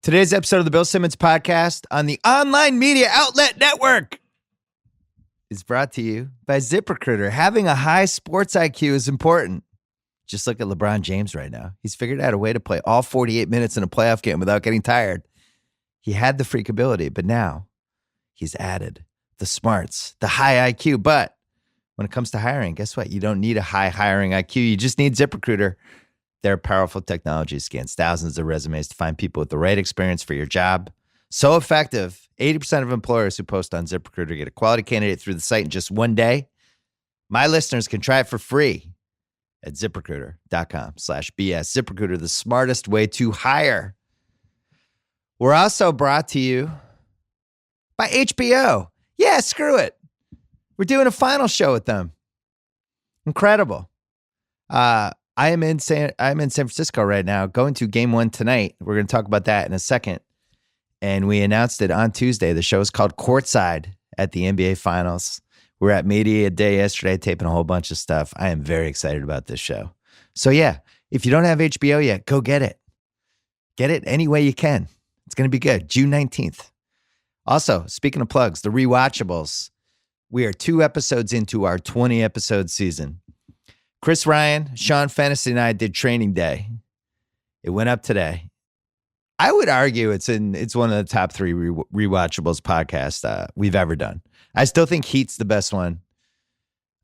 Today's episode of the Bill Simmons podcast on the Online Media Outlet Network is brought to you by ZipRecruiter. Having a high sports IQ is important. Just look at LeBron James right now. He's figured out a way to play all 48 minutes in a playoff game without getting tired. He had the freak ability, but now he's added the smarts, the high IQ. But when it comes to hiring, guess what? You don't need a high hiring IQ. You just need ZipRecruiter. Their powerful technology scans thousands of resumes to find people with the right experience for your job. So effective, 80% of employers who post on ZipRecruiter get a quality candidate through the site in just one day. My listeners can try it for free at ZipRecruiter.com/BS. ZipRecruiter, the smartest way to hire. We're also brought to you by HBO. Yeah, screw it. We're doing a final show with them. Incredible. I'm in San Francisco right now, going to game one tonight. We're going to talk about that in a second. And we announced it on Tuesday. The show is called Courtside at the NBA Finals. We're at Media Day yesterday, taping a whole bunch of stuff. I am very excited about this show. So yeah, if you don't have HBO yet, go get it. Get it any way you can. It's going to be good. June 19th. Also, speaking of plugs, the Rewatchables. We are 2 episodes into our 20-episode season. Chris Ryan, Sean Fennessy, and I did Training Day. It went up today. I would argue it's one of the top 3 Rewatchables podcasts we've ever done. I still think Heat's the best one.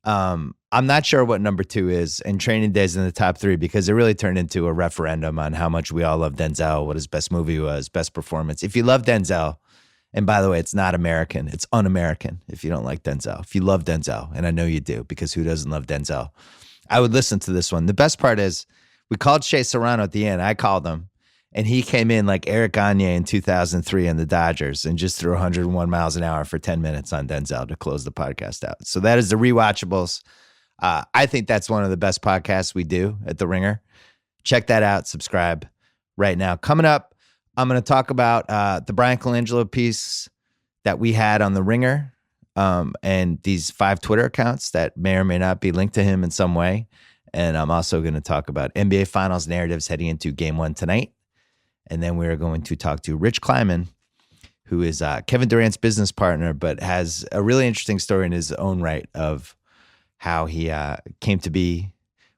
I'm not sure what number 2 is, and Training Day's in the top 3 because it really turned into a referendum on how much we all love Denzel, what his best movie was, best performance. If you love Denzel, and by the way, it's not American, it's un-American if you don't like Denzel. If you love Denzel, and I know you do, because who doesn't love Denzel? I would listen to this one. The best part is we called Shea Serrano at the end. I called him, and he came in like Eric Gagne in 2003 in the Dodgers and just threw 101 miles an hour for 10 minutes on Denzel to close the podcast out. So that is the Rewatchables. I think that's one of the best podcasts we do at The Ringer. Check that out. Subscribe right now. Coming up, I'm going to talk about the Bryan Colangelo piece that we had on The Ringer. And these 5 Twitter accounts that may or may not be linked to him in some way. And I'm also going to talk about NBA Finals narratives heading into Game 1 tonight. And then we're going to talk to Rich Kleiman, who is Kevin Durant's business partner, but has a really interesting story in his own right of how he came to be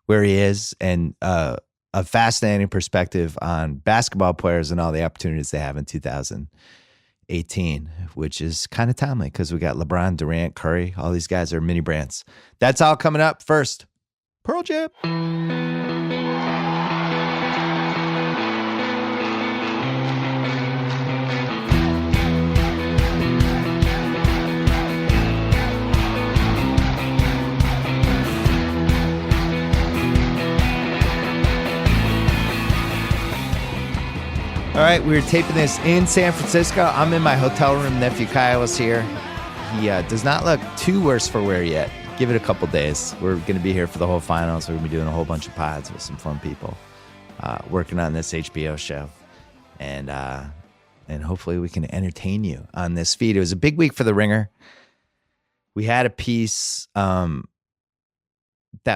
where he is, and a fascinating perspective on basketball players and all the opportunities they have in 2018, which is kind of timely because we got LeBron, Durant, Curry, all these guys are mini brands. That's all coming up. First, Pearl Jam. All right, we're taping this in San Francisco. I'm in my hotel room. Nephew Kyle is here. He does not look too worse for wear yet. Give it a couple days. We're going to be here for the whole finals. We're going to be doing a whole bunch of pods with some fun people working on this HBO show. And hopefully we can entertain you on this feed. It was a big week for The Ringer. We had a piece that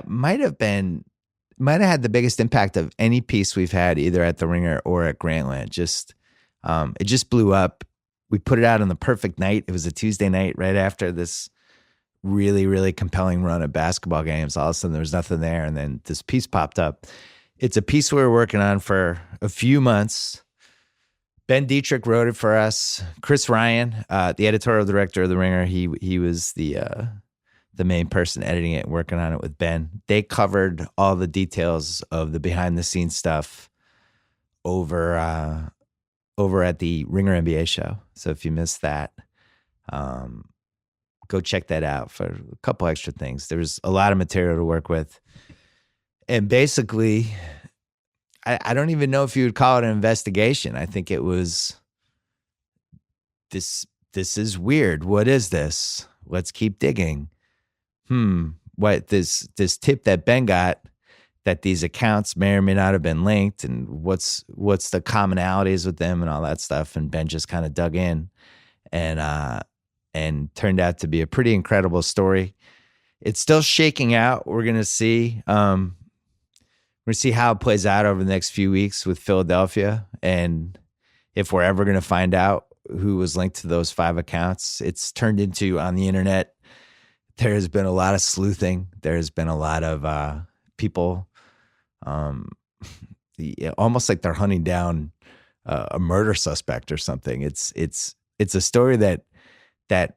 might have had the biggest impact of any piece we've had either at The Ringer or at Grantland. It just blew up. We put it out on the perfect night. It was a Tuesday night right after this really, really compelling run of basketball games. All of a sudden there was nothing there. And then this piece popped up. It's a piece we were working on for a few months. Ben Dietrich wrote it for us. Chris Ryan, the editorial director of The Ringer, he was the main person editing it and working on it with Ben. They covered all the details of the behind-the-scenes stuff over at the Ringer NBA show. So if you missed that, go check that out for a couple extra things. There was a lot of material to work with. And basically, I don't even know if you would call it an investigation. I think it was, this is weird. What is this? Let's keep digging. What this tip that Ben got that these accounts may or may not have been linked, and what's the commonalities with them and all that stuff. And Ben just kind of dug in and turned out to be a pretty incredible story. It's still shaking out. We're going to see. We're going to see how it plays out over the next few weeks with Philadelphia. And if we're ever going to find out who was linked to those 5 accounts. It's turned into, on the internet, there has been a lot of sleuthing. There's been a lot of people almost like they're hunting down a murder suspect or something. It's a story that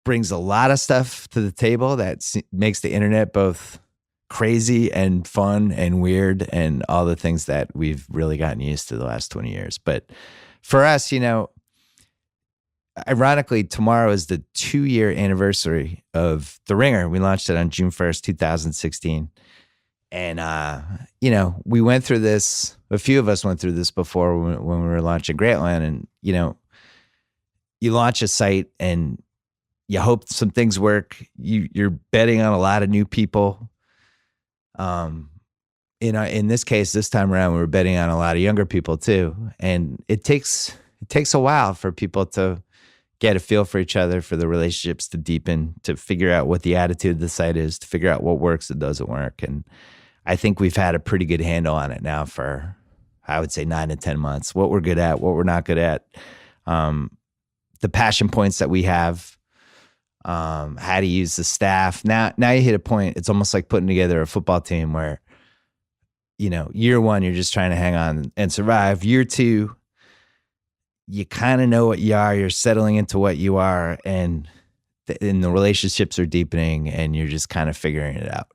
brings a lot of stuff to the table that makes the internet both crazy and fun and weird and all the things that we've really gotten used to the last 20 years. But for us, ironically, tomorrow is the 2-year anniversary of The Ringer. We launched it on June 1st, 2016. And, we went through this, a few of us went through this before when we were launching Grantland. And, you launch a site and you hope some things work. You're betting on a lot of new people. In this case, this time around, we were betting on a lot of younger people too. And it takes a while for people to get a feel for each other, for the relationships to deepen, to figure out what the attitude of the site is, to figure out what works and doesn't work. And I think we've had a pretty good handle on it now for, I would say, 9 to 10 months, what we're good at, what we're not good at, the passion points that we have, how to use the staff. Now you hit a point, it's almost like putting together a football team where, year 1, you're just trying to hang on and survive. Year 2, you kind of know what you are, you're settling into what you are, and the relationships are deepening, and you're just kind of figuring it out.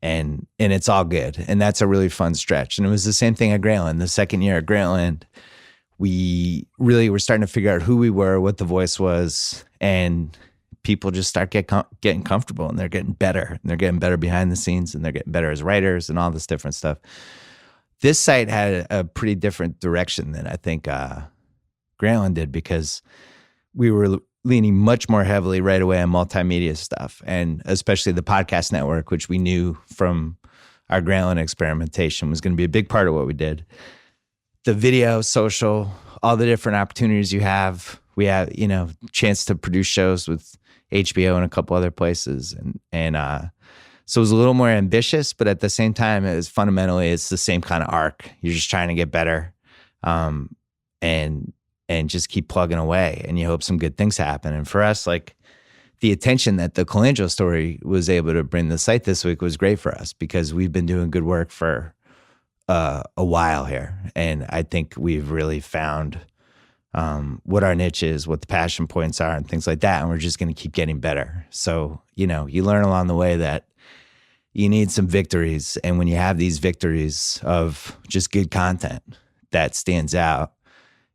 And it's all good. And that's a really fun stretch. And it was the same thing at Grantland. The second year at Grantland, we really were starting to figure out who we were, what the voice was, and people just start getting comfortable, and they're getting better, and they're getting better behind the scenes, and they're getting better as writers and all this different stuff. This site had a pretty different direction than I think Grantland did, because we were leaning much more heavily right away on multimedia stuff, and especially the podcast network, which we knew from our Grantland experimentation was going to be a big part of what we did. The video, social, all the different opportunities you have. We have, chance to produce shows with HBO and a couple other places. And so it was a little more ambitious, but at the same time, it's the same kind of arc. You're just trying to get better. And just keep plugging away, and you hope some good things happen. And for us, like, the attention that the Colangelo story was able to bring the site this week was great for us, because we've been doing good work for a while here. And I think we've really found what our niche is, what the passion points are, and things like that. And we're just going to keep getting better. So, you learn along the way that you need some victories. And when you have these victories of just good content that stands out,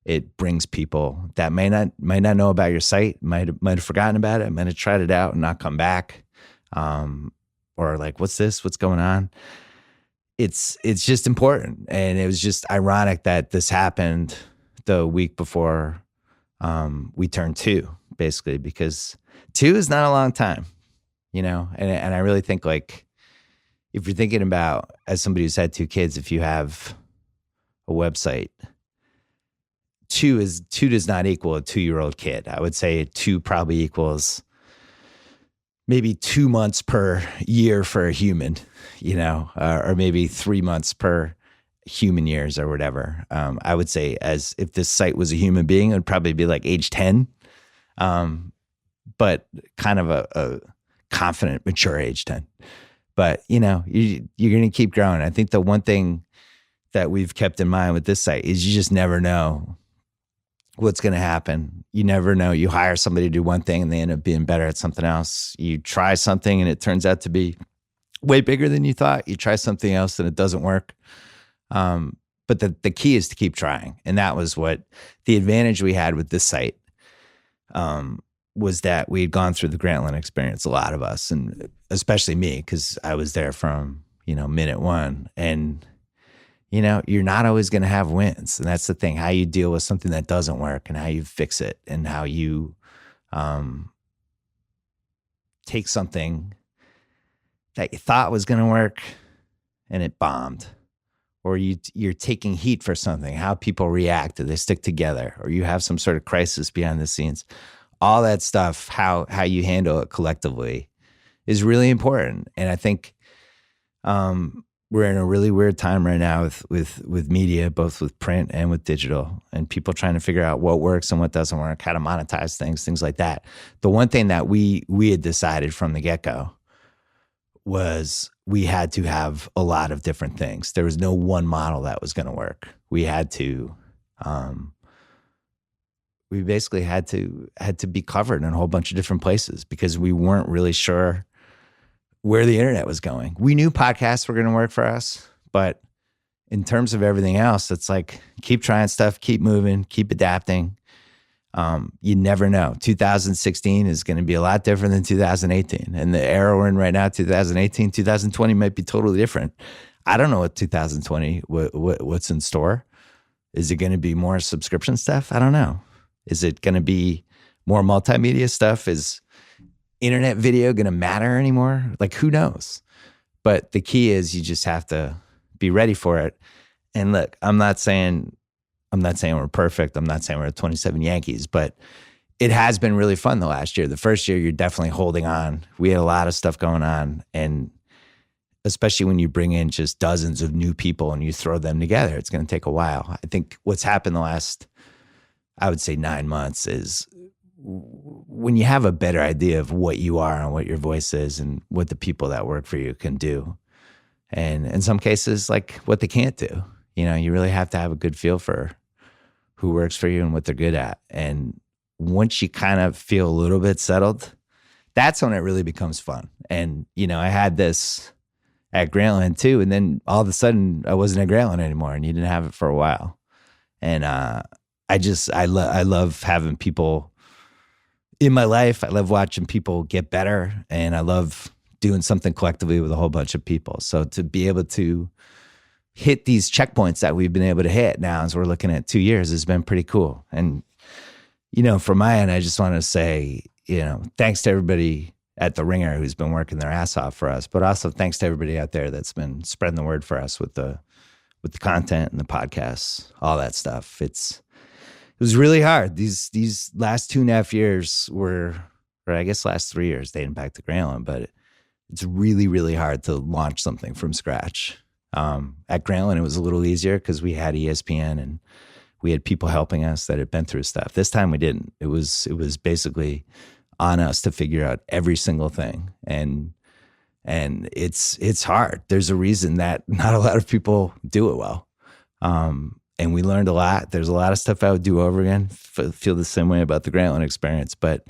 it brings people that might not know about your site, might have forgotten about it, might have tried it out and not come back, or like, what's this? What's going on? It's just important, and it was just ironic that this happened the week before we turned 2, basically, because 2 is not a long time, And I really think, like, if you're thinking about, as somebody who's had 2 kids, if you have a website, 2 does not equal a 2-year-old kid. I would say 2 probably equals maybe 2 months per year for a human, or maybe 3 months per human years or whatever. I would say, as if this site was a human being, it would probably be like age 10, but kind of a confident, mature age 10. But, you're going to keep growing. I think the one thing that we've kept in mind with this site is you just never know what's going to happen. You never know. You hire somebody to do one thing and they end up being better at something else. You try something and it turns out to be way bigger than you thought. You try something else and it doesn't work. But the key is to keep trying. And that was what the advantage we had with this site was, that we had gone through the Grantland experience, a lot of us, and especially me, because I was there from, minute 1. And you're not always going to have wins. And that's the thing, how you deal with something that doesn't work and how you fix it, and how you take something that you thought was going to work and it bombed, or you're taking heat for something, how people react, do they stick together, or you have some sort of crisis behind the scenes. All that stuff, how you handle it collectively is really important. And I think we're in a really weird time right now with media, both with print and with digital, and people trying to figure out what works and what doesn't work, how to monetize things like that. The one thing that we had decided from the get-go was we had to have a lot of different things. There was no one model that was going to work. We had to, we basically had to be covered in a whole bunch of different places because we weren't really sure where the internet was going. We knew podcasts were going to work for us, but in terms of everything else, it's like keep trying stuff, keep moving, keep adapting. You never know. 2016 is going to be a lot different than 2018. And the era we're in right now, 2018, 2020 might be totally different. I don't know what 2020, what's in store. Is it going to be more subscription stuff? I don't know. Is it going to be more multimedia stuff? Is internet video going to matter anymore? Like, who knows? But the key is you just have to be ready for it. And look, I'm not saying we're perfect. I'm not saying we're the 27 Yankees, but it has been really fun the last year. The first year, you're definitely holding on. We had a lot of stuff going on. And especially when you bring in just dozens of new people and you throw them together, it's going to take a while. I think what's happened the last, I would say 9 months is when you have a better idea of what you are and what your voice is and what the people that work for you can do. And in some cases, like what they can't do. You know, you really have to have a good feel for who works for you and what they're good at. And once you kind of feel a little bit settled, that's when it really becomes fun. And, you know, I had this at Grantland too. And then all of a sudden I wasn't at Grantland anymore and you didn't have it for a while. And I love having people in my life. I love watching people get better, and I love doing something collectively with a whole bunch of people. So to be able to hit these checkpoints that we've been able to hit now as we're looking at 2 years has been pretty cool. And, you know, from my end, I just want to say, you know, thanks to everybody at The Ringer who's been working their ass off for us, but also thanks to everybody out there that's been spreading the word for us with the content and the podcasts, all that stuff. It was really hard. These last 2.5 years were, or I guess last 3 years dating back to Grantland, but it's really, really hard to launch something from scratch. At Grantland, it was a little easier because we had ESPN and we had people helping us that had been through stuff. This time we didn't. It was basically on us to figure out every single thing. And it's hard. There's a reason that not a lot of people do it well. And we learned a lot. There's a lot of stuff I would do over again. Feel the same way about the Grantland experience. But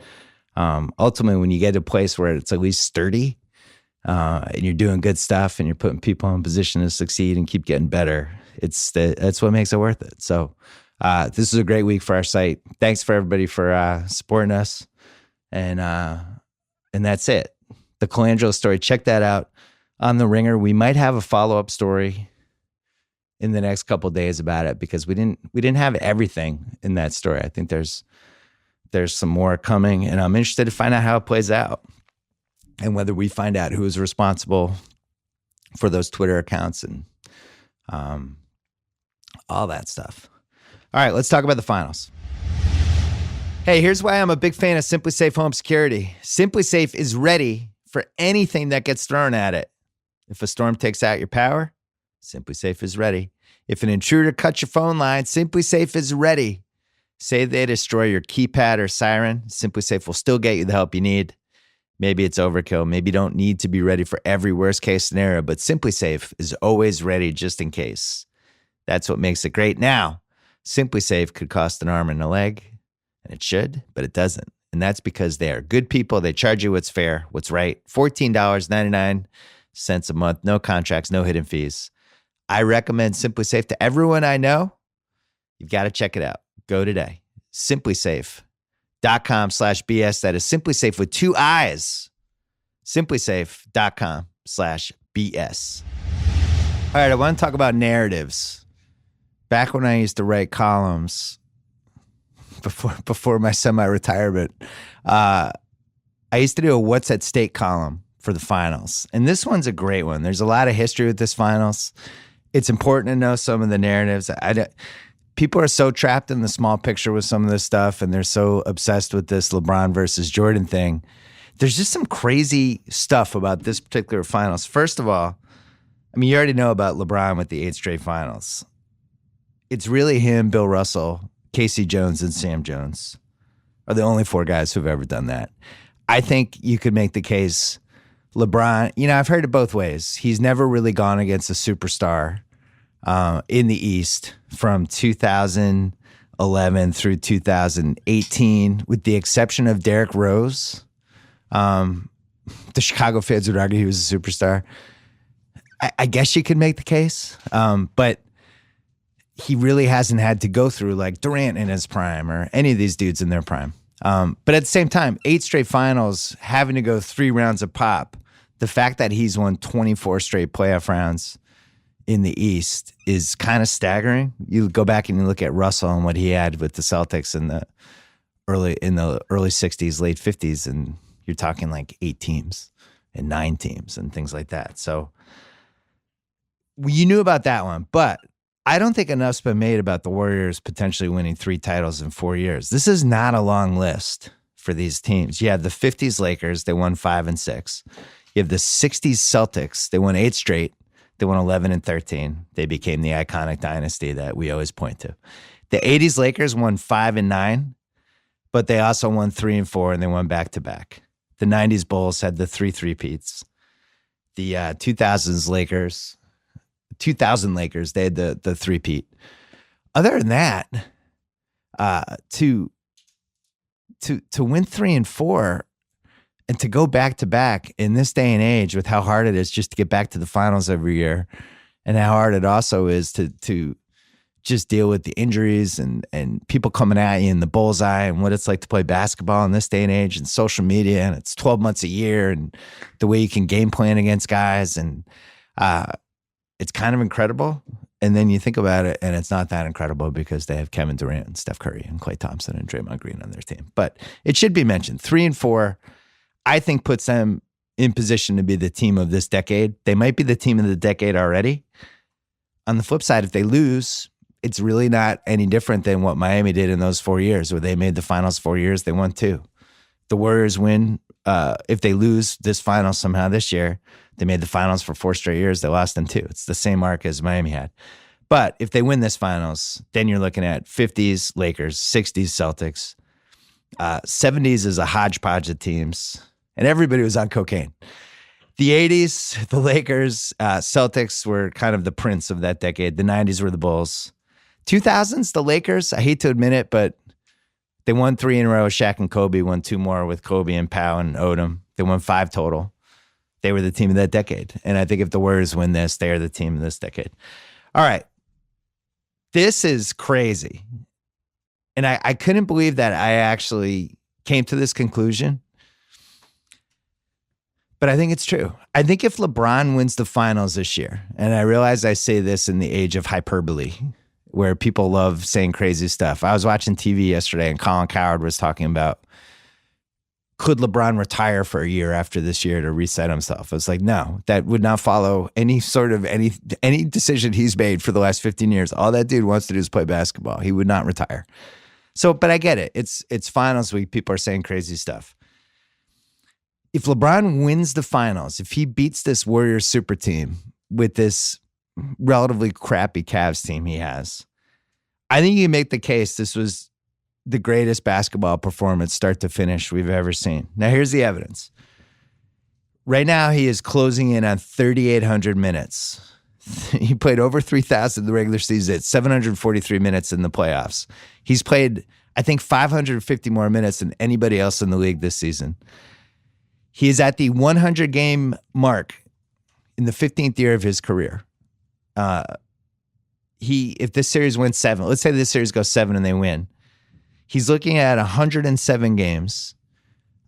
ultimately, when you get to a place where it's at least sturdy and you're doing good stuff and you're putting people in position to succeed and keep getting better, that's what makes it worth it. So this is a great week for our site. Thanks for everybody for supporting us. And that's it. The Colangelo story. Check that out on The Ringer. We might have a follow-up story in the next couple of days about it because we didn't have everything in that story. I think there's some more coming, and I'm interested to find out how it plays out and whether we find out who is responsible for those Twitter accounts and all that stuff. All right, let's talk about the finals. Hey, here's why I'm a big fan of SimpliSafe Home Security. SimpliSafe is ready for anything that gets thrown at it. If a storm takes out your power, SimpliSafe is ready. If an intruder cuts your phone line, SimpliSafe is ready. Say they destroy your keypad or siren, SimpliSafe will still get you the help you need. Maybe it's overkill. Maybe you don't need to be ready for every worst case scenario, but SimpliSafe is always ready just in case. That's what makes it great. Now, SimpliSafe could cost an arm and a leg, and it should, but it doesn't. And that's because they are good people. They charge you what's fair, what's right. $14.99 a month, no contracts, no hidden fees. I recommend SimpliSafe to everyone I know. You've got to check it out. Go today. SimpliSafe.com/BS. That is SimpliSafe with 2 I's. SimpliSafe.com/BS. All right, I want to talk about narratives. Back when I used to write columns before my semi-retirement, I used to do a What's at Stake column for the finals. And this one's a great one. There's a lot of history with this finals. It's important to know some of the narratives. People are so trapped in the small picture with some of this stuff, and they're so obsessed with this LeBron versus Jordan thing. There's just some crazy stuff about this particular finals. First of all, I mean, you already know about LeBron with the 8 straight finals. It's really him, Bill Russell, Casey Jones, and Sam Jones are the only 4 guys who've ever done that. I think you could make the case LeBron, I've heard it both ways. He's never really gone against a superstar in the East from 2011 through 2018, with the exception of Derrick Rose. The Chicago fans would argue he was a superstar. I guess you could make the case, but he really hasn't had to go through like Durant in his prime or any of these dudes in their prime. But at the same time, 8 straight finals, having to go 3 rounds of pop, the fact that he's won 24 straight playoff rounds in the East is kind of staggering. You go back and you look at Russell and what he had with the Celtics in the early 60s, late 50s, and you're talking like 8 teams and 9 teams and things like that. So you knew about that one, but I don't think enough's been made about the Warriors potentially winning 3 titles in 4 years. This is not a long list for these teams. You have the 50s Lakers, they won 5 and 6. You have the 60s Celtics, they won 8 straight. They won 11 and 13. They became the iconic dynasty that we always point to. The 80s Lakers won 5 and 9, but they also won 3 and 4, and they won back-to-back. The 90s Bulls had the 3 three-peats. The 2000 Lakers, they had the three-peat. Other than that, to win 3 and 4 and to go back-to-back in this day and age with how hard it is just to get back to the finals every year, and how hard it also is to just deal with the injuries and people coming at you in the bullseye, and what it's like to play basketball in this day and age, and social media, and it's 12 months a year, and the way you can game plan against guys, and it's kind of incredible. And then you think about it, and it's not that incredible because they have Kevin Durant and Steph Curry and Klay Thompson and Draymond Green on their team. But it should be mentioned, 3 and 4, I think puts them in position to be the team of this decade. They might be the team of the decade already. On the flip side, if they lose, it's really not any different than what Miami did in those 4 years, where they made the finals 4 years, they won 2. The Warriors win. If they lose this final somehow this year, they made the finals for 4 straight years, they lost in 2. It's the same arc as Miami had. But if they win this finals, then you're looking at 50s Lakers, 60s Celtics, 70s is a hodgepodge of teams, and everybody was on cocaine. The 80s, the Lakers, Celtics were kind of the prince of that decade. The 90s were the Bulls. 2000s, the Lakers, I hate to admit it, but they won 3 in a row. Shaq and Kobe won 2 more with Kobe and Powell and Odom. They won 5 total. They were the team of that decade. And I think if the Warriors win this, they are the team of this decade. All right. This is crazy. And I couldn't believe that I actually came to this conclusion. But I think it's true. I think if LeBron wins the finals this year, and I realize I say this in the age of hyperbole, where people love saying crazy stuff. I was watching TV yesterday, and Colin Cowherd was talking about, could LeBron retire for a year after this year to reset himself? I was like, no, that would not follow any sort of any decision he's made for the last 15 years. All that dude wants to do is play basketball. He would not retire. So, but I get it. It's finals week. People are saying crazy stuff. If LeBron wins the finals, if he beats this Warriors super team with this relatively crappy Cavs team he has, I think you can make the case this was the greatest basketball performance start to finish we've ever seen. Now, here's the evidence. Right now, he is closing in on 3,800 minutes. He played over 3,000 in the regular season, at 743 minutes in the playoffs. He's played, I think, 550 more minutes than anybody else in the league this season. He is at the 100-game mark in the 15th year of his career. If this series wins 7, let's say this series goes 7 and they win, he's looking at 107 games.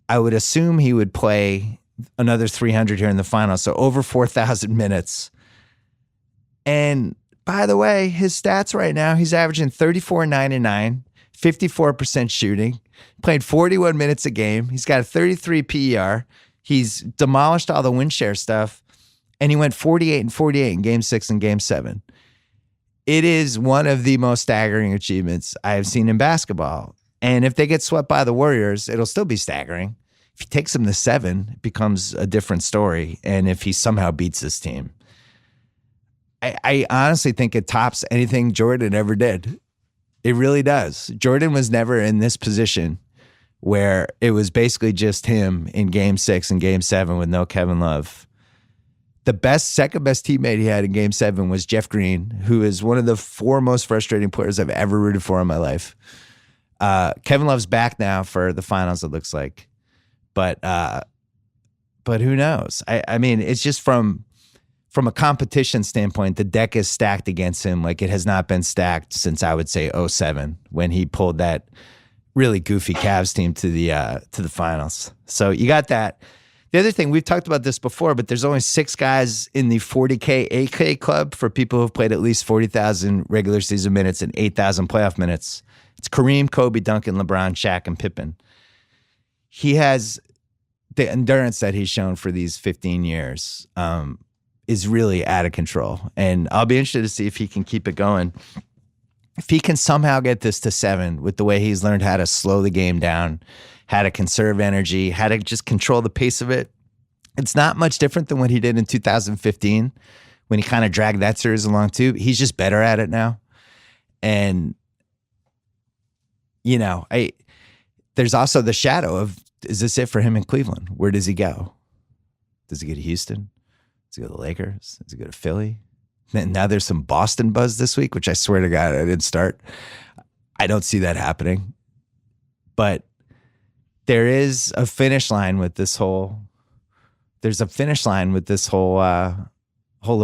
I would assume he would play another 300 here in the final, so over 4,000 minutes. And by the way, his stats right now, he's averaging 34, 9, and 9, 54% shooting, played 41 minutes a game. He's got a 33 PER. He's demolished all the win share stuff, and he went 48 and 48 in Game 6 and Game 7. It is one of the most staggering achievements I have seen in basketball. And if they get swept by the Warriors, it'll still be staggering. If he takes them to 7, it becomes a different story. And if he somehow beats this team, I honestly think it tops anything Jordan ever did. It really does. Jordan was never in this position where it was basically just him in Game 6 and Game 7 with no Kevin Love. The second best teammate he had in Game 7 was Jeff Green, who is one of the 4 most frustrating players I've ever rooted for in my life. Kevin Love's back now for the finals, it looks like. But who knows? I mean, it's just from a competition standpoint, the deck is stacked against him like it has not been stacked since, I would say, 2007, when he pulled that really goofy Cavs team to the finals. So you got that. The other thing, we've talked about this before, but there's only 6 guys in the 40K AK club for people who've played at least 40,000 regular season minutes and 8,000 playoff minutes. It's Kareem, Kobe, Duncan, LeBron, Shaq, and Pippen. He has the endurance that he's shown for these 15 years is really out of control. And I'll be interested to see if he can keep it going. If he can somehow get this to 7 with the way he's learned how to slow the game down, how to conserve energy, how to just control the pace of it. It's not much different than what he did in 2015 when he kind of dragged that series along too. He's just better at it now. And, you know, there's also the shadow of, is this it for him in Cleveland? Where does he go? Does he go to Houston? Does he go to the Lakers? Does he go to Philly? And now there's some Boston buzz this week, which I swear to God I didn't start. I don't see that happening. But there is a finish line with this whole whole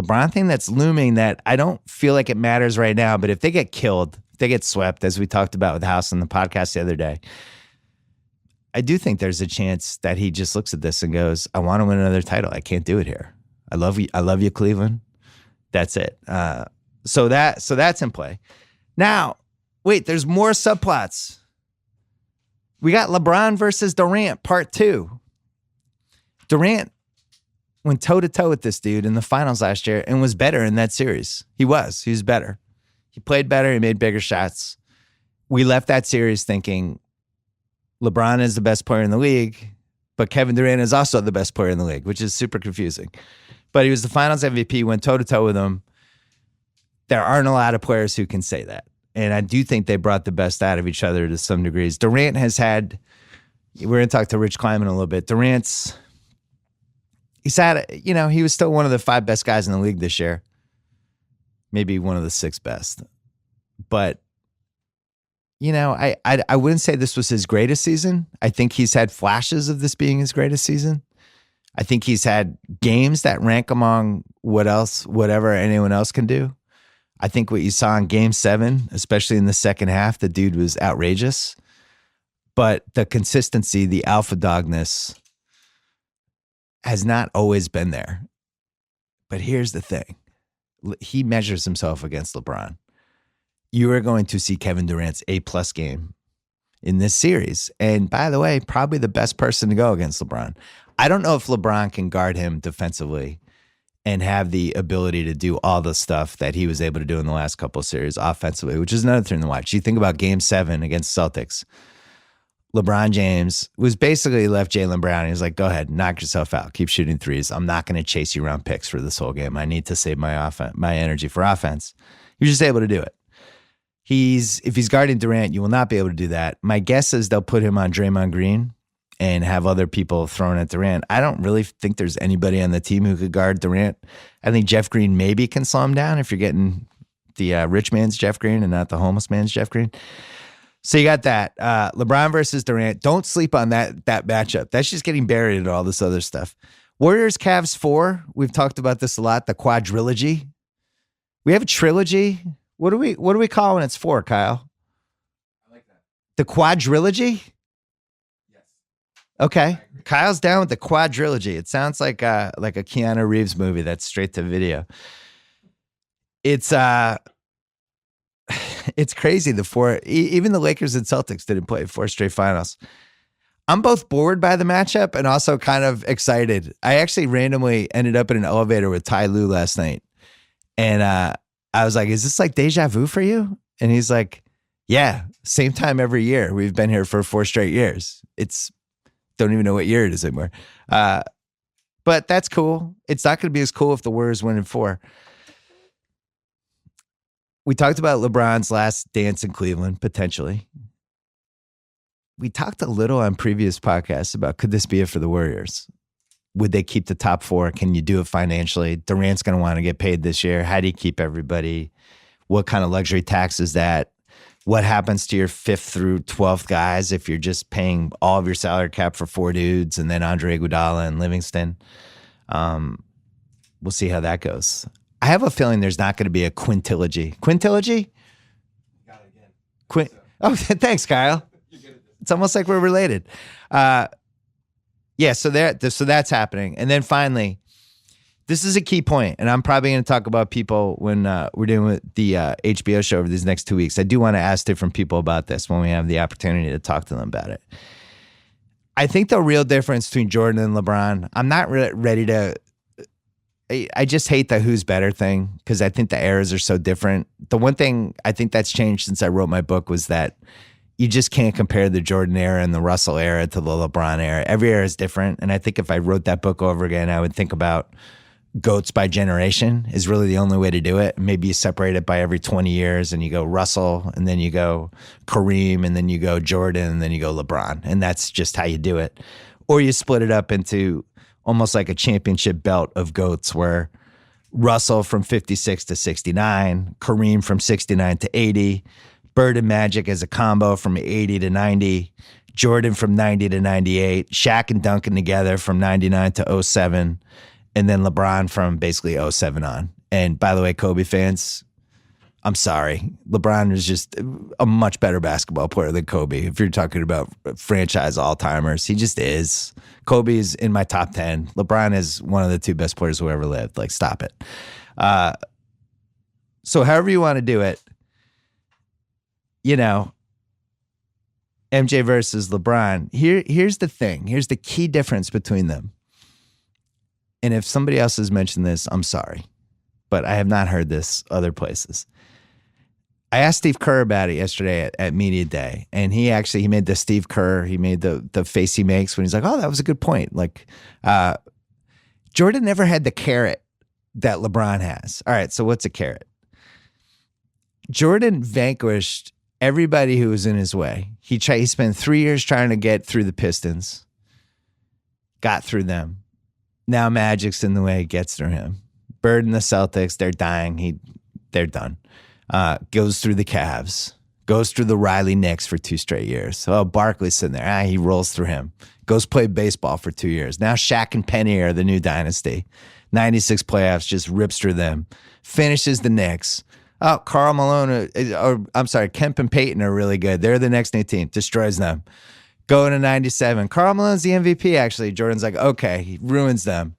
LeBron thing that's looming that I don't feel like it matters right now. But if they get killed, if they get swept, as we talked about with House on the podcast the other day, I do think there's a chance that he just looks at this and goes, I want to win another title. I can't do it here. I love you, Cleveland. That's it. So that's in play. Now, wait, there's more subplots. We got LeBron versus Durant, part 2. Durant went toe-to-toe with this dude in the finals last year and was better in that series. He was better. He played better. He made bigger shots. We left that series thinking LeBron is the best player in the league, but Kevin Durant is also the best player in the league, which is super confusing. But he was the finals MVP, went toe-to-toe with him. There aren't a lot of players who can say that. And I do think they brought the best out of each other to some degrees. Durant has had, we're going to talk to Rich Kleiman a little bit. He's had, he was still one of the 5 best guys in the league this year. Maybe one of the 6 best. But, I wouldn't say this was his greatest season. I think he's had flashes of this being his greatest season. I think he's had games that rank among whatever anyone else can do. I think what you saw in Game 7, especially in the second half, the dude was outrageous. But the consistency, the alpha dogness has not always been there. But here's the thing. He measures himself against LeBron. You are going to see Kevin Durant's A+ game in this series. And by the way, probably the best person to go against LeBron. I don't know if LeBron can guard him defensively and have the ability to do all the stuff that he was able to do in the last couple of series offensively, which is another thing to watch. You think about Game 7 against Celtics. LeBron James was basically left Jaylen Brown. He was like, go ahead, knock yourself out. Keep shooting threes. I'm not going to chase you around picks for this whole game. I need to save my energy for offense. He was just able to do it. If he's guarding Durant, you will not be able to do that. My guess is they'll put him on Draymond Green and have other people thrown at Durant. I don't really think there's anybody on the team who could guard Durant. I think Jeff Green maybe can slow him down if you're getting the rich man's Jeff Green and not the homeless man's Jeff Green. So you got that. LeBron versus Durant. Don't sleep on that matchup. That's just getting buried in all this other stuff. Warriors Cavs 4. We've talked about this a lot. The quadrilogy. We have a trilogy. What do we call when it's 4, Kyle? I like that. The quadrilogy? Yes. Okay. Kyle's down with the quadrilogy. It sounds like a Keanu Reeves movie that's straight to video. It's crazy. The 4, even the Lakers and Celtics didn't play 4 straight finals. I'm both bored by the matchup and also kind of excited. I actually randomly ended up in an elevator with Ty Lue last night. And I was like, is this like deja vu for you? And he's like, yeah, same time every year. We've been here for 4 straight years. Don't even know what year it is anymore. But that's cool. It's not going to be as cool if the Warriors win in 4. We talked about LeBron's last dance in Cleveland, potentially. We talked a little on previous podcasts about could this be it for the Warriors? Would they keep the top four? Can you do it financially? Durant's going to want to get paid this year. How do you keep everybody? What kind of luxury tax is that? What happens to your 5th through 12th guys if you're just paying all of your salary cap for 4 dudes and then Andre Iguodala and Livingston? We'll see how that goes. I have a feeling there's not going to be a quintilogy. Quintilogy? Got it again. Oh, thanks, Kyle. It's almost like we're related. Yeah, so that's happening. And then finally, this is a key point, and I'm probably going to talk about people when we're doing the HBO show over these next 2 weeks. I do want to ask different people about this when we have the opportunity to talk to them about it. I think the real difference between Jordan and LeBron, I'm not ready to I just hate the who's better thing because I think the eras are so different. The one thing I think that's changed since I wrote my book was that you just can't compare the Jordan era and the Russell era to the LeBron era. Every era is different. And I think if I wrote that book over again, I would think about GOATs by generation is really the only way to do it. Maybe you separate it by every 20 years and you go Russell and then you go Kareem and then you go Jordan and then you go LeBron. And that's just how you do it. Or you split it up into almost like a championship belt of GOATs where Russell from 56 to 69, Kareem from 69 to 80, Bird and Magic as a combo from 80 to 90, Jordan from 90 to 98, Shaq and Duncan together from 99 to 07, and then LeBron from basically 07 on. And by the way, Kobe fans, I'm sorry. LeBron is just a much better basketball player than Kobe. If you're talking about franchise all-timers, he just is. Kobe is in my top 10. LeBron is one of the 2 best players who ever lived. Like, stop it. So however you want to do it, you know, MJ versus LeBron, here's the thing. Here's the key difference between them. And if somebody else has mentioned this, I'm sorry. But I have not heard this other places. I asked Steve Kerr about it yesterday at Media Day, and he made the Steve Kerr, he made the face he makes when he's like, oh, that was a good point. Like, Jordan never had the carrot that LeBron has. All right, so what's a carrot? Jordan vanquished everybody who was in his way. He spent 3 years trying to get through the Pistons, got through them. Now Magic's in the way, gets through him. Bird and the Celtics, they're dying. They're done. Goes through the Cavs, goes through the Riley Knicks for 2 straight years. Oh, Barkley's sitting there. He rolls through him. Goes play baseball for 2 years. Now Shaq and Penny are the new dynasty. 96 playoffs, just rips through them. Finishes the Knicks. Oh, Karl Malone, Kemp and Payton are really good. They're the next new team. Destroys them. Going to 97. Karl Malone's the MVP, actually. Jordan's like, okay, he ruins them.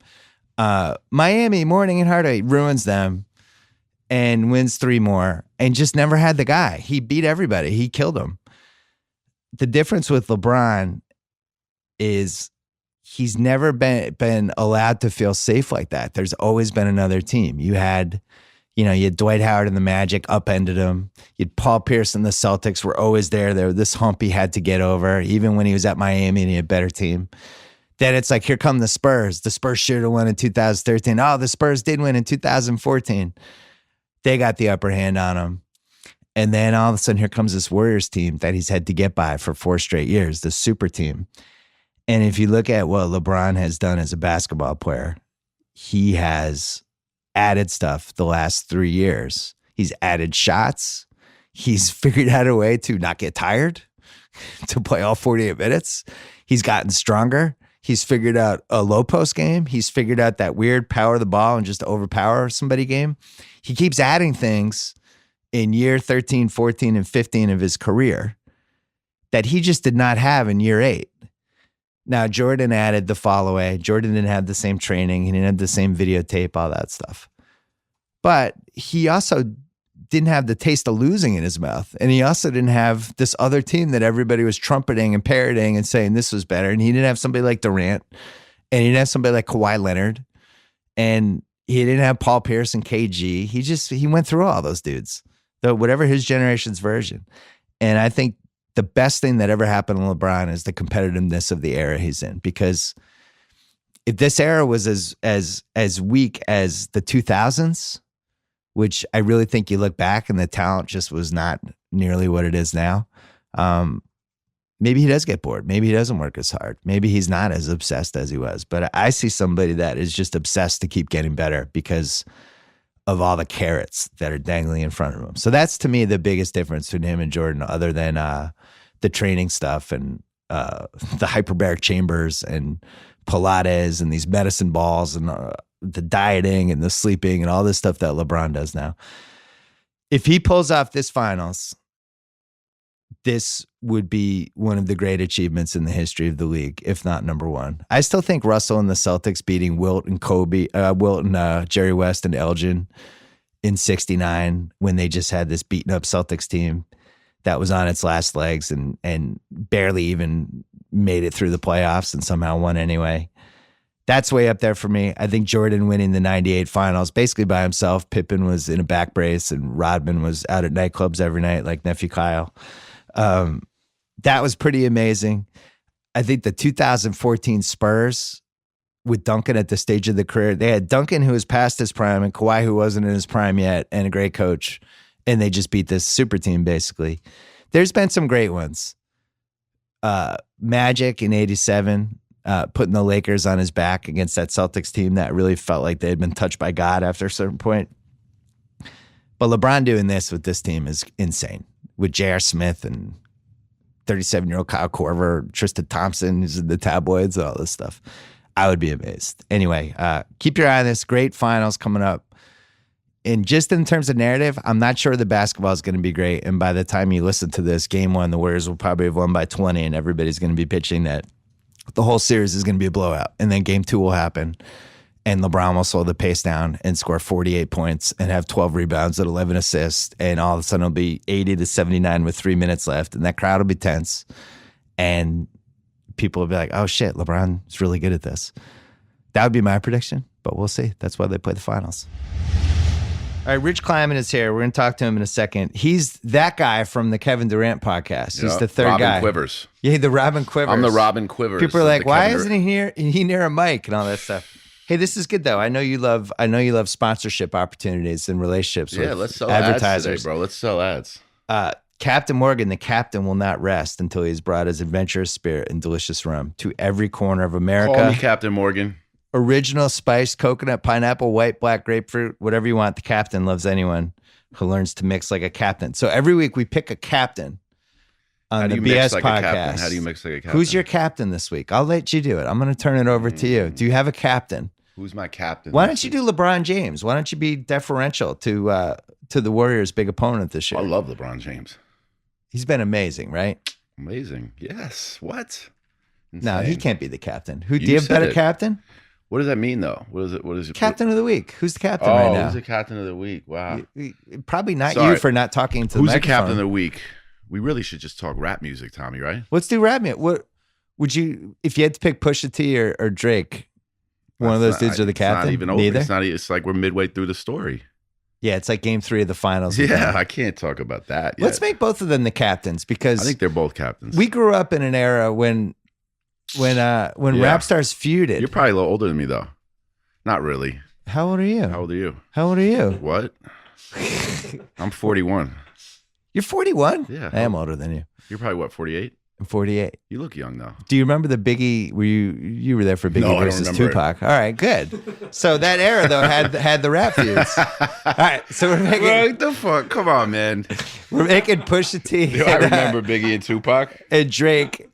Miami, Morning and Hardaway, ruins them. And wins 3 more and just never had the guy. He beat everybody. He killed him. The difference with LeBron is he's never been allowed to feel safe like that. There's always been another team. You had Dwight Howard and the Magic upended him. You had Paul Pierce and the Celtics were always there. They were this hump he had to get over, even when he was at Miami and he had a better team. Then it's like, here come the Spurs. The Spurs should have won in 2013. Oh, the Spurs did win in 2014. They got the upper hand on him. And then all of a sudden, here comes this Warriors team that he's had to get by for 4 straight years, the super team. And if you look at what LeBron has done as a basketball player, he has added stuff the last 3 years. He's added shots. He's figured out a way to not get tired, to play all 48 minutes. He's gotten stronger. He's figured out a low post game. He's figured out that weird power the ball and just overpower somebody game. He keeps adding things in year 13, 14, and 15 of his career that he just did not have in year 8. Now, Jordan added the follow away. Jordan didn't have the same training. He didn't have the same videotape, all that stuff. But he also didn't have the taste of losing in his mouth. And he also didn't have this other team that everybody was trumpeting and parroting and saying this was better. And he didn't have somebody like Durant. And he didn't have somebody like Kawhi Leonard. And he didn't have Paul Pierce and KG. He went through all those dudes, whatever his generation's version. And I think the best thing that ever happened to LeBron is the competitiveness of the era he's in. Because if this era was as weak as the 2000s, which I really think you look back and the talent just was not nearly what it is now. Maybe he does get bored. Maybe he doesn't work as hard. Maybe he's not as obsessed as he was. But I see somebody that is just obsessed to keep getting better because of all the carrots that are dangling in front of him. So that's, to me, the biggest difference between him and Jordan, other than the training stuff and the hyperbaric chambers and Pilates and these medicine balls and the dieting and the sleeping and all this stuff that LeBron does now. If he pulls off this finals, this would be one of the great achievements in the history of the league, if not number one. I still think Russell and the Celtics beating Wilt and Jerry West and Elgin in '69, when they just had this beaten up Celtics team that was on its last legs and barely even made it through the playoffs and somehow won anyway. That's way up there for me. I think Jordan winning the '98 finals basically by himself. Pippen was in a back brace and Rodman was out at nightclubs every night like Nephew Kyle. That was pretty amazing. I think the 2014 Spurs with Duncan at the stage of the career, they had Duncan who was past his prime and Kawhi who wasn't in his prime yet and a great coach. And they just beat this super team basically. There's been some great ones. Magic in '87, putting the Lakers on his back against that Celtics team that really felt like they had been touched by God after a certain point. But LeBron doing this with this team is insane. With J.R. Smith and 37-year-old Kyle Korver, Tristan Thompson, who's in the tabloids, and all this stuff. I would be amazed. Anyway, keep your eye on this. Great finals coming up. And just in terms of narrative, I'm not sure the basketball is going to be great. And by the time you listen to this, game one, the Warriors will probably have won by 20, and everybody's going to be pitching that the whole series is going to be a blowout. And then game two will happen, and LeBron will slow the pace down and score 48 points and have 12 rebounds and 11 assists. And all of a sudden it'll be 80-79 with 3 minutes left. And that crowd will be tense. And people will be like, oh shit, LeBron's really good at this. That would be my prediction, but we'll see. That's why they play the finals. All right, Rich Kleiman is here. We're going to talk to him in a second. He's that guy from the Kevin Durant podcast. He's the third Robin guy. Quivers. Yeah, the Robin Quivers. I'm the Robin Quivers. People are like, why isn't he near a mic and all that stuff? Hey, this is good though. I know you love sponsorship opportunities and relationships with let's sell advertisers, ads today, bro. Let's sell ads. Captain Morgan, the captain, will not rest until he has brought his adventurous spirit and delicious rum to every corner of America. Call me Captain Morgan. Original spiced coconut, pineapple, white, black, grapefruit, whatever you want. The captain loves anyone who learns to mix like a captain. So every week we pick a captain on the BS podcast. How do you mix like a captain? Who's your captain this week? I'll let you do it. I'm going to turn it over to you. Do you have a captain? Who's my captain? Why don't you do LeBron James? Why don't you be deferential to the Warriors' big opponent this year? I love LeBron James. He's been amazing, right? Amazing. Yes. What? Insane. No, he can't be the captain. Do you have a better captain? What does that mean, though? What is it? Captain of the week. Who's the captain right now? Who's the captain of the week? Wow. Probably not you for not talking to the microphone. Who's the captain of the week? We really should just talk rap music, Tommy, right? Let's do rap music. What would you, if you had to pick Pusha T or Drake, one of those dudes are the captain? Not even Neither? It's like we're midway through the story. Yeah, it's like game 3 of the finals. Yeah, I can't talk about that yet. Let's make both of them the captains because I think they're both captains. We grew up in an era when rap stars feuded. You're probably a little older than me, though. Not really. How old are you? How old are you? How old are you? What? I'm 41. You're 41? Yeah. I am older than you. You're probably what, 48? I'm 48. You look young though. Do you remember the Biggie? You were there for Biggie versus Tupac? All right, good. So that era though had the rap feuds. All right, so we're making. What the fuck? Come on, man. We're making Pusha T. I remember Biggie and Tupac and Drake.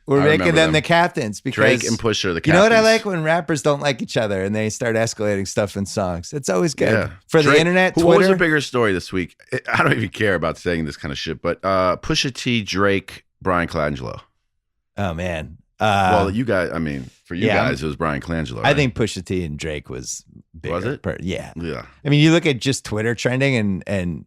We're making them the captains because Drake and Pusha are the captains. You know what I like when rappers don't like each other and they start escalating stuff in songs. It's always good for the internet. Twitter. What was a bigger story this week? I don't even care about saying this kind of shit, but Pusha T, Drake, Bryan Colangelo. Oh man. Well, you guys. I mean, for you guys, it was Bryan Colangelo. Right? I think Pusha T and Drake was bigger. Was it? Yeah. Yeah. I mean, you look at just Twitter trending, and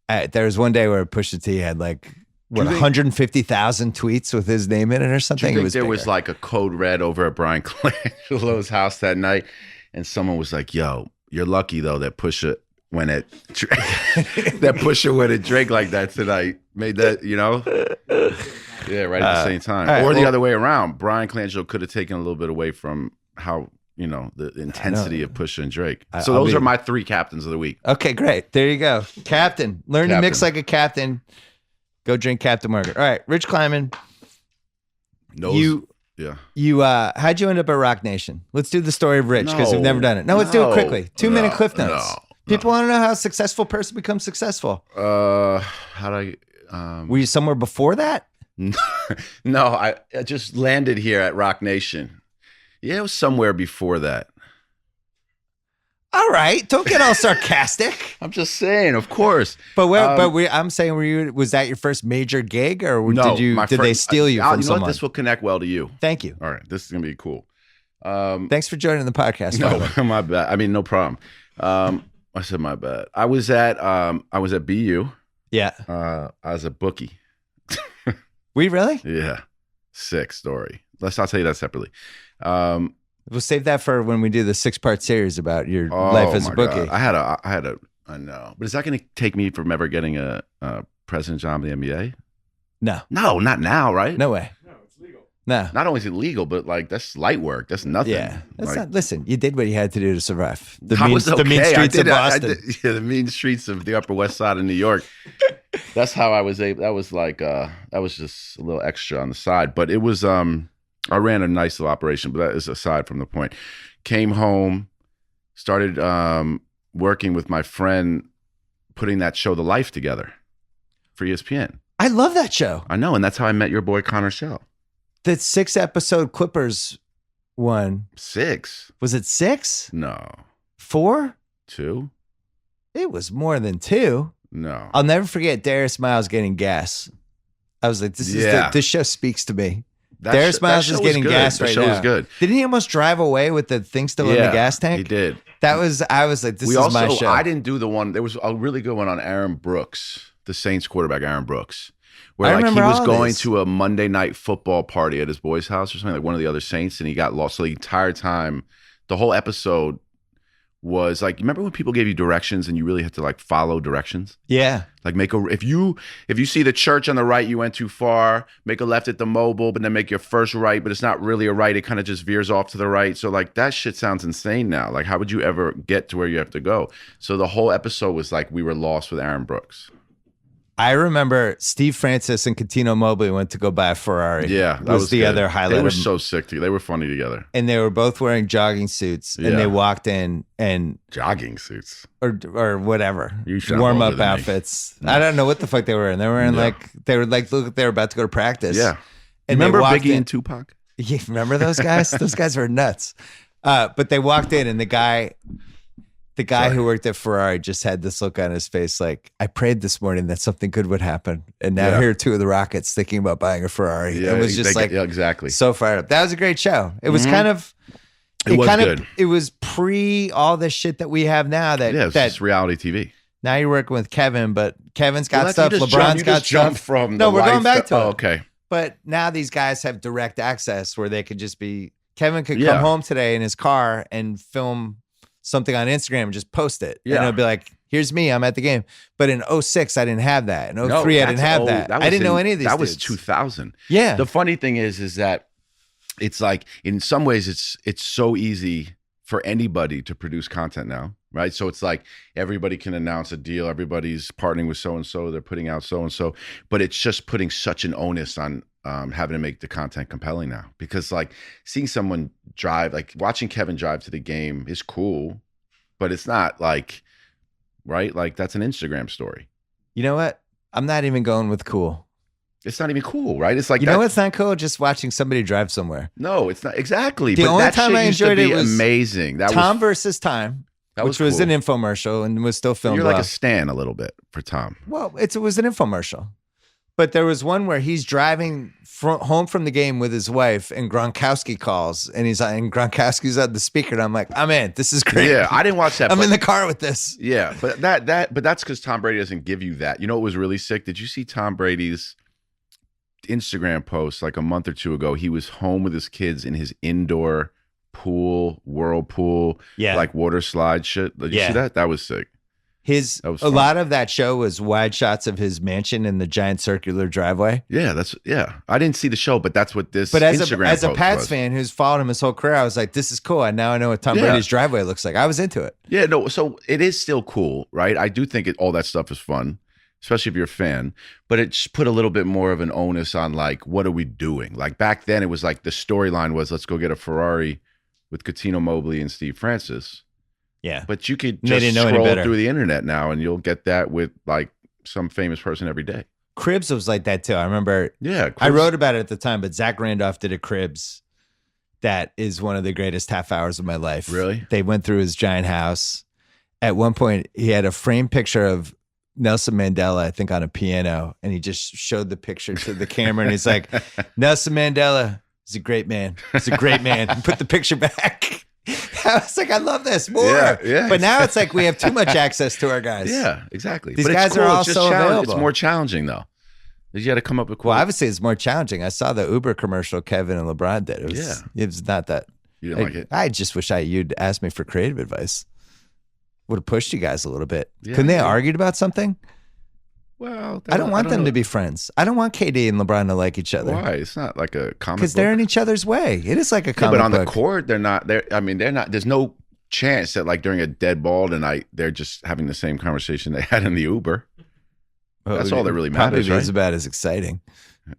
there was one day where Pusha T had like 150,000 tweets with his name in it or something. Do you think was like a code red over at Bryan Colangelo's house that night, and someone was like, "Yo, you're lucky though that Pusha went at Drake like that tonight. Made that, you know." Yeah, right at the same time. Right, or the other way around. Bryan Colangelo could have taken a little bit away from how, the intensity of Pusha and Drake. I'll So those be- are my 3 captains of the week. Okay, great. There you go. Captain. Learn to mix Captain. like a captain. Go drink Captain Margaret. All right, Rich Kleiman. How'd you end up at Roc Nation? Let's do the story of Rich because we've never done it. No, let's do it quickly. 2-minute cliff notes. People want to know how a successful person becomes successful. How do I? Were you somewhere before that? No, I just landed here at Roc Nation. Yeah, it was somewhere before that. All right, don't get all sarcastic. I'm just saying, of course. But I'm saying, was that your first major gig, or No, did they steal you from you know someone? what? This will connect well to you. Thank you. All right, this is gonna be cool. Thanks for joining the podcast. by the way. No, my bad. I mean, no problem. I said my bad. I was at BU. Yeah. I was a bookie. We really? Yeah, sick story. I'll tell you that separately. We'll save that for when we do the 6-part series about your life as a my bookie. God. I know. But is that going to take me from ever getting a president job in the NBA? No, not now, right? no way. No, it's legal. No. Not only is it legal, but like that's light work. That's nothing. Yeah. That's Like, not, listen, you did what you had to do to survive. The I mean, was the mean okay. streets of Boston. Yeah, the mean streets of the Upper West Side of New York. That's how I was able. That was like that was just a little extra on the side, but it was I ran a nice little operation, but that is aside from the point. Came home, started working with my friend, putting that show The Life together for ESPN. I love that show. I know, and that's how I met your boy Connor Shell. The 6-episode Clippers one. 6? Was it 6? No. 4? 2? It was more than 2. No. I'll never forget Darius Miles getting gas. I was like, this show speaks to me. Darius Miles is getting gas right now. That show was good. Didn't he almost drive away with the thing still in the gas tank? He did. I was like, this is my show. I didn't do the one. There was a really good one on Aaron Brooks, the Saints quarterback, Aaron Brooks, where like he was going to a Monday night football party at his boy's house or something, like one of the other Saints, and he got lost. So the entire time, the whole episode was like, remember when people gave you directions and you really had to like follow directions? Yeah. Like if you see the church on the right, you went too far, make a left at the mobile, but then make your first right, but it's not really a right. It kind of just veers off to the right. So like that shit sounds insane now. Like how would you ever get to where you have to go? So the whole episode was like we were lost with Aaron Brooks. I remember Steve Francis and Catino Mobley went to go buy a Ferrari. Yeah, that was the good. other highlight. They were so sick. They were funny together. And they were both wearing jogging suits, and they walked in and jogging suits or whatever, You sound warm older up than me. outfits. I don't know what the fuck they were in. They were in they were about to go to practice. Yeah. And Remember they walked Biggie in- and Tupac? Yeah, remember those guys? Those guys were nuts. But they walked in, and the guy who worked at Ferrari just had this look on his face like, I prayed this morning that something good would happen. And now here are 2 of the Rockets thinking about buying a Ferrari. Yeah, it was just exactly. so fired up. That was a great show. It was kind of, good. It was pre all this shit that we have now that, Yeah, it's just reality TV. now you're working with Kevin, but Kevin's got Well, stuff. you just LeBron's got jump stuff. from No, the we're going life back to it. Oh, okay. But now these guys have direct access where they could just be, Kevin could Yeah. come home today in his car and film something on Instagram and just post it. Yeah. And it'll be like, here's me, I'm at the game. But in 06, I didn't have that. In 03, I didn't have that. I didn't know any of these That was dudes. 2000. Yeah. The funny thing is that it's like, in some ways, it's so easy for anybody to produce content now, right? So it's like everybody can announce a deal. Everybody's partnering with so-and-so. They're putting out so-and-so. But it's just putting such an onus on having to make the content compelling now, because like seeing someone drive, like watching Kevin drive to the game is cool, but it's not like, right? Like that's an Instagram story. You know what? I'm not even going with cool. It's not even cool, right? It's like, You know what's not cool? Just watching somebody drive somewhere. No, it's not exactly. The but only that time shit I used to enjoyed be it was amazing. That Tom was versus Time, that which was cool. an infomercial and was still filmed You're like well. a stan a little bit for Tom. Well, it was an infomercial. But there was one where he's driving home from the game with his wife, and Gronkowski calls, and Gronkowski's on the speaker, and I'm like, I'm in. This is great. Yeah, I didn't watch that. I'm but- in the car with this. Yeah, but that's because Tom Brady doesn't give you that. You know what was really sick? Did you see Tom Brady's Instagram post like a month or 2 ago? He was home with his kids in his indoor pool, whirlpool, Yeah. like water slide shit. Did you Yeah. see that? That was sick. His That was a fun. lot of that show was wide shots of his mansion in the giant circular driveway. Yeah. I didn't see the show, but that's what this But as Instagram a post Pats was. fan who's followed him his whole career, I was like, this is cool. And now I know what Tom Yeah. Brady's driveway looks like. I was into it. Yeah, no, so it is still cool, right? I do think all that stuff is fun, especially if you're a fan, but it just put a little bit more of an onus on like, what are we doing? Like back then it was like the storyline was let's go get a Ferrari with Cuttino Mobley and Steve Francis. Yeah. But you could They just didn't know any scroll better. through the internet now and you'll get that with like some famous person every day. Cribs was like that too. I remember Yeah. I wrote about it at the time, but Zach Randolph did a Cribs that is one of the greatest half hours of my life. Really? They went through his giant house. At one point, he had a framed picture of Nelson Mandela, I think, on a piano, and he just showed the picture to the camera, and he's like, Nelson Mandela is a great man. He's a great man. And put the picture back. I was like, I love this more. Yeah. But now it's like we have too much access to our guys. Yeah, exactly. These But guys it's are cool. all It's just so available. It's more challenging though. You got to come up with cool. Well, obviously, it's more challenging. I saw the Uber commercial Kevin and LeBron did. It was not that. You didn't like it? I just wish you'd asked me for creative advice. Would have pushed you guys a little bit. Yeah, Couldn't they yeah. argued about something? Well, I don't want them know. to be friends. I don't want KD and LeBron to like each other. Why? It's not like a comic Because book. they're in each other's way. It is like a Yeah, comic but on book. the court, they're not. They're not. There's no chance that like during a dead ball tonight, they're just having the same conversation they had in the Uber. That's all that really matters, Probably right? is about as exciting.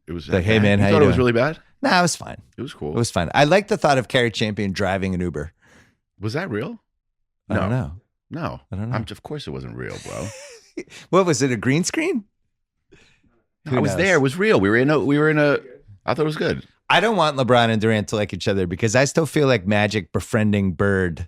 It was Like, hey, man, you how thought you it was doing? really bad? Nah, it was fine. It was cool. It was fine. I like the thought of Kerry Champion driving an Uber. Was that real? I don't know. No, I don't know. Of course, it wasn't real, bro. What was it? A green screen? Who I was knows? there. It was real. We were in a. I thought it was good. I don't want LeBron and Durant to like each other because I still feel like Magic befriending Bird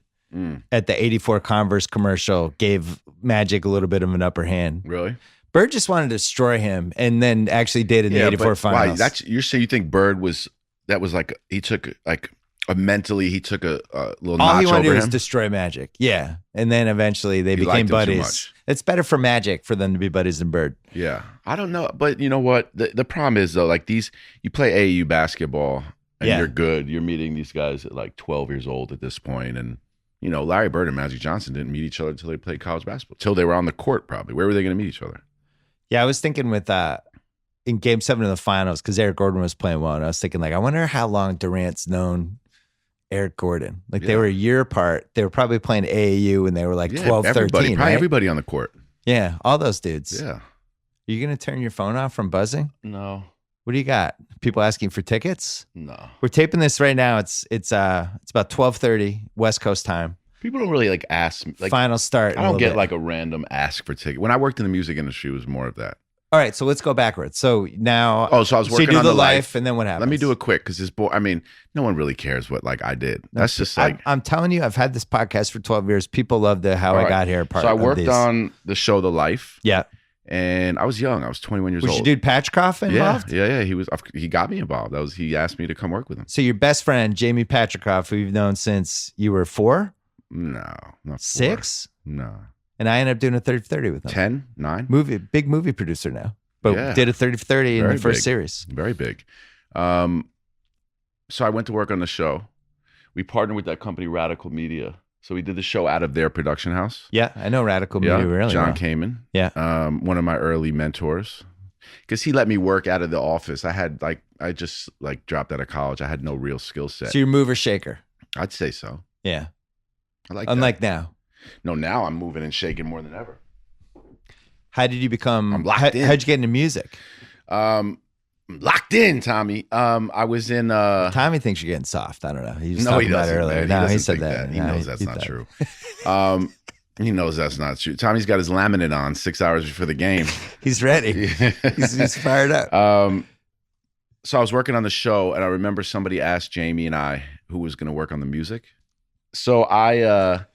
at the 84 Converse commercial gave Magic a little bit of an upper hand. Really? Bird just wanted to destroy him and then actually did in the 84 but why? finals. You're saying you think Bird was like he took like mentally he took a little All notch he wanted to over do was him. destroy Magic. Yeah. And then eventually they He became liked him too buddies. much. It's better for Magic for them to be buddies than Bird. Yeah, I don't know, but you know what? The problem is though, like you play AAU basketball and Yeah. you're good. You're meeting these guys at like 12 years old at this point, and you know Larry Bird and Magic Johnson didn't meet each other until they played college basketball. Till they were on the court, probably. Where were they going to meet each other? Yeah, I was thinking with in Game 7 of the finals because Eric Gordon was playing well, and I was thinking like, I wonder how long Durant's known Eric Gordon. Like they Yeah. were a year apart. They were probably playing AAU when they were like 12, everybody, 13, probably right? everybody on the court. Yeah, all those dudes. Yeah. Are you going to turn your phone off from buzzing? No. What do you got? People asking for tickets? No. We're taping this right now. It's about 12:30 West Coast time. People don't really like ask. Like Final start. in I a don't little get bit. like a random ask for ticket. When I worked in the music industry, it was more of that. All right, so let's go backwards. So now, Oh, so I was you working do on the the life, and then what happens? Let me do it quick because I mean, no one really cares what like I did. That's just like. I'm telling you, I've had this podcast for 12 years. People love the how All I right. got here part. So I of worked these. on the show The Life, Yeah. and I was young. I was 21 years Was old. your dude Patchkoff involved? Yeah. He got me involved. He asked me to come work with him. So your best friend, Jamie Patricoff, who you've known since you were 4, No, not 4. 6, No, and I ended up doing a 30 for 30 with him. 10, 9. Big movie producer now, but Yeah. did a 30 for 30 in Very the first big. series. Very big. So I went to work on the show. We partnered with that company, Radical Media. So we did the show out of their production house. Yeah, I know Radical Media really John well. Kleiman. Yeah. One of my early mentors. Because he let me work out of the office. I just dropped out of college. I had no real skill set. So you're mover shaker. I'd say so. Yeah. I like Unlike that. now. No, now I'm moving and shaking more than ever. How did you become? I'm locked in. How'd you get into music? Locked in, Tommy. I was in Tommy thinks you're getting soft. I don't know. He was No, talking he about doesn't. it earlier. Man. No, he doesn't said think that. He No, knows that's not thought- true. He knows that's not true. Tommy's got his laminate on 6 hours before the game. He's ready. he's fired up. So I was working on the show, and I remember somebody asked Jamie and I who was going to work on the music. So I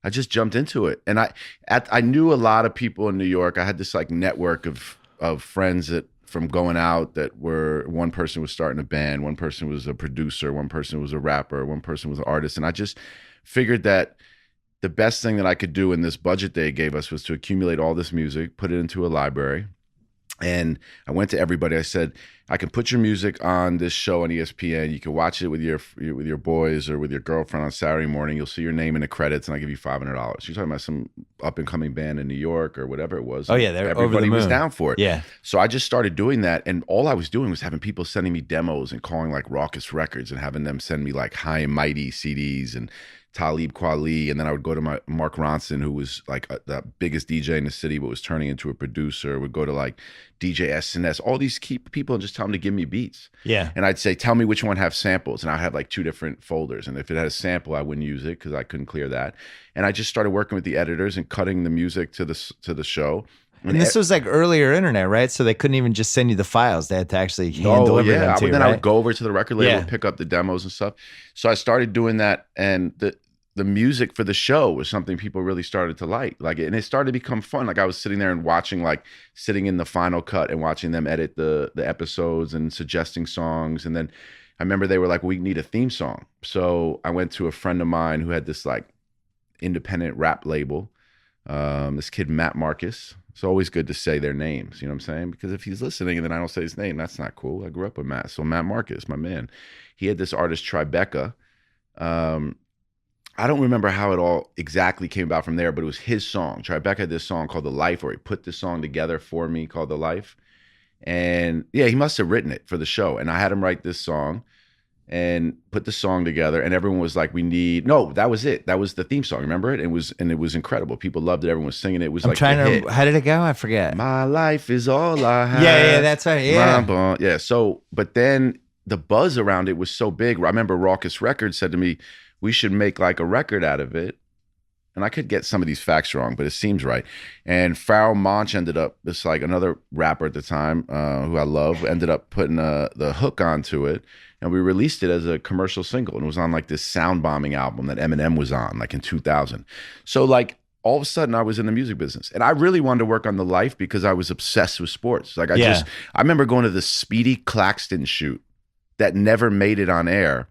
just jumped into it, and I knew a lot of people in New York. I had this like network of friends that from going out that were one person was starting a band, one person was a producer, one person was a rapper, one person was an artist, and I just figured that the best thing that I could do in this budget they gave us was to accumulate all this music, put it into a library. And I went to everybody. I said, I can put your music on this show on ESPN. You can watch it with your boys or with your girlfriend on Saturday morning. You'll see your name in the credits, and I give you $500. You're talking about some up and coming band in New York or whatever it was. Oh yeah, they're everybody over the moon. was down for it. Yeah. So I just started doing that, and all I was doing was having people sending me demos and calling like Raucous Records and having them send me like High and Mighty CDs and Talib Kweli, and then I would go to my Mark Ronson, who was like the biggest DJ in the city, but was turning into a producer. Would go to like DJ SNS, all these key people, and just tell them to give me beats. Yeah. And I'd say, tell me which one have samples, and I have like 2 different folders. And if it had a sample, I wouldn't use it because I couldn't clear that. And I just started working with the editors and cutting the music to the show. And this was like earlier internet, right? So they couldn't even just send you the files; they had to actually hand deliver them to you. Then right? I would go over to the record label and pick up the demos and stuff. So I started doing that, and the music for the show was something people really started to like, and it started to become fun. Like I was sitting there and watching, like sitting in the final cut and watching them edit the episodes and suggesting songs. And then I remember they were like, we need a theme song. So I went to a friend of mine who had this like independent rap label, this kid, Matt Marcus. It's always good to say their names, you know what I'm saying? Because if he's listening and then I don't say his name, that's not cool. I grew up with Matt. So Matt Marcus, my man, he had this artist, Tribeca. I don't remember how it all exactly came about from there, but it was his song. Tribeca had this song called The Life, or he put this song together for me called The Life. And yeah, he must have written it for the show. And I had him write this song and put the song together. And everyone was like, that was it. That was the theme song. Remember it? It was incredible. People loved it. Everyone was singing it. It was how did it go? I forget. My life is all I have. Yeah, that's right. Yeah. Yeah. So, but then the buzz around it was so big. I remember Raucous Records said to me, we should make like a record out of it. And I could get some of these facts wrong, but it seems right. And Pharoah Monch ended up, it's like another rapper at the time who I love, ended up putting the hook onto it. And we released it as a commercial single. And it was on like this sound bombing album that Eminem was on like in 2000. So like all of a sudden I was in the music business. And I really wanted to work on The Life because I was obsessed with sports. Like I remember going to the Speedy Claxton shoot that never made it on air,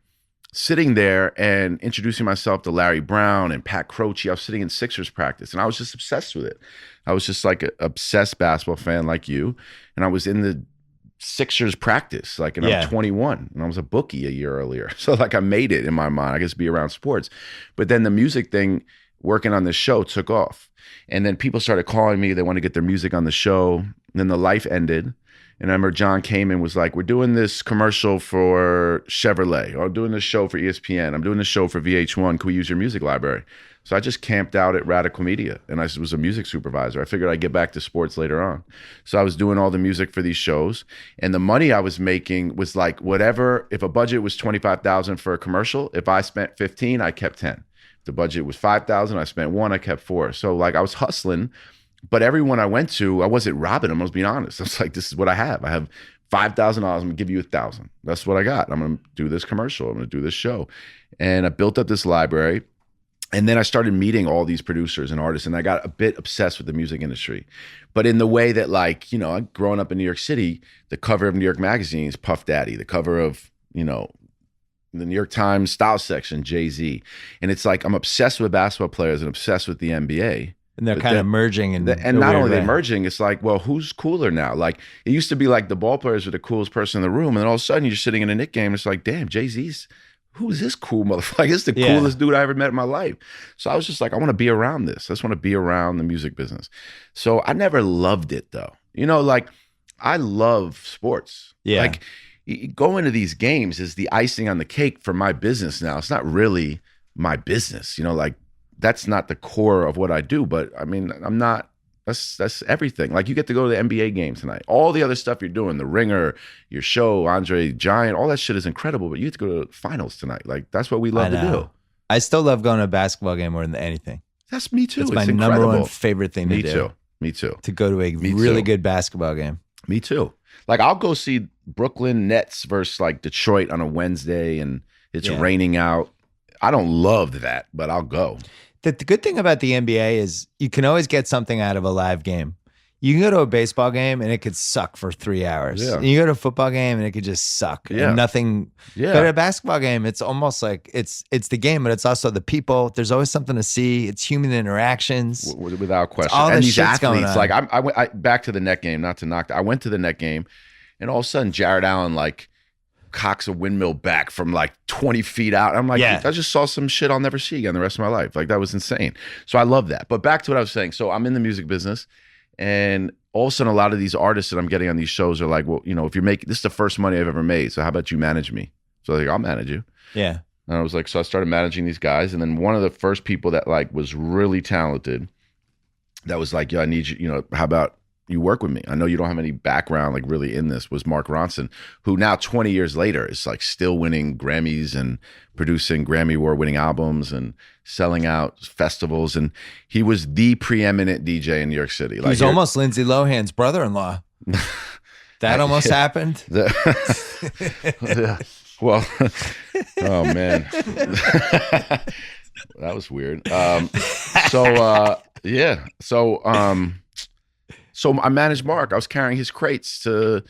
sitting there and introducing myself to Larry Brown and Pat Croce. I was sitting in Sixers practice and I was just obsessed with it. I was just like an obsessed basketball fan like you. And I was in the Sixers practice, like, and I'm 21 and I was a bookie a year earlier. So like I made it in my mind, I guess, be around sports. But then the music thing, working on this show, took off. And then people started calling me. They wanted to get their music on the show. And then The Life ended. And I remember John came and was like, we're doing this commercial for Chevrolet, or I'm doing this show for ESPN. I'm doing this show for VH1. Can we use your music library? So I just camped out at Radical Media and I was a music supervisor. I figured I'd get back to sports later on. So I was doing all the music for these shows, and the money I was making was like whatever. If a budget was $25,000 for a commercial, if I spent 15, I kept 10. If the budget was 5,000, I spent 1, I kept 4. So like I was hustling. But everyone I went to, I wasn't robbing them. I was being honest. I was like, this is what I have. I have $5,000. I'm going to give you $1,000. That's what I got. I'm going to do this commercial. I'm going to do this show. And I built up this library. And then I started meeting all these producers and artists. And I got a bit obsessed with the music industry. But in the way that, like, you know, growing up in New York City, the cover of New York Magazine is Puff Daddy. The cover of, you know, the New York Times style section, Jay-Z. And it's like I'm obsessed with basketball players and obsessed with the NBA. And they're kind of merging. And not only they're merging, it's like, well, who's cooler now? Like, it used to be like the ball players were the coolest person in the room. And then all of a sudden you're sitting in a Knicks game and it's like, damn, Jay-Z's, who's this cool motherfucker? It's the coolest dude I ever met in my life. So I was just like, I want to be around this. I just want to be around the music business. So I never loved it though. You know, like I love sports. Yeah. Like going to these games is the icing on the cake for my business now. It's not really my business, you know, like, that's not the core of what I do, but I mean, I'm not, that's everything. Like you get to go to the NBA game tonight. All the other stuff you're doing, The Ringer, your show, Andre Giant, all that shit is incredible, but you get to go to finals tonight. Like that's what we love to do. I still love going to a basketball game more than anything. That's me too. It's my number one favorite thing to do. Me too. To go to a really good basketball game. Me too. Like I'll go see Brooklyn Nets versus like Detroit on a Wednesday and it's raining out. I don't love that, but I'll go. The good thing about the NBA is you can always get something out of a live game. You can go to a baseball game and it could suck for 3 hours. Yeah. And you go to a football game and it could just suck. Yeah. And nothing. Yeah. But at a basketball game, it's almost like it's the game, but it's also the people. There's always something to see. It's human interactions. Without question. All and the these shit's going athletes, on. like I back to the net game, not to knock. I went to the net game And all of a sudden, Jared Allen like cocks a windmill back from like 20 feet out. I'm like, I just saw some shit I'll never see again the rest of my life. Like that was insane. So I love that. But back to what I was saying. So I'm in the music business, and all of a sudden, a lot of these artists that I'm getting on these shows are like, well, you know, if you're making, this is the first money I've ever made. So how about you manage me? So I was like, I'll manage you. Yeah. And I was like, so I started managing these guys. And then one of the first people that like was really talented that was like, yo, I need you, you know, how about you work with me? I know you don't have any background like really in this, was Mark Ronson, who now 20 years later is like still winning Grammys and producing Grammy Award winning albums and selling out festivals. And he was the preeminent DJ in New York City. He was almost Lindsay Lohan's brother-in-law. That almost happened. Yeah. Well, oh man, that was weird. So I managed Mark. I was carrying his crates to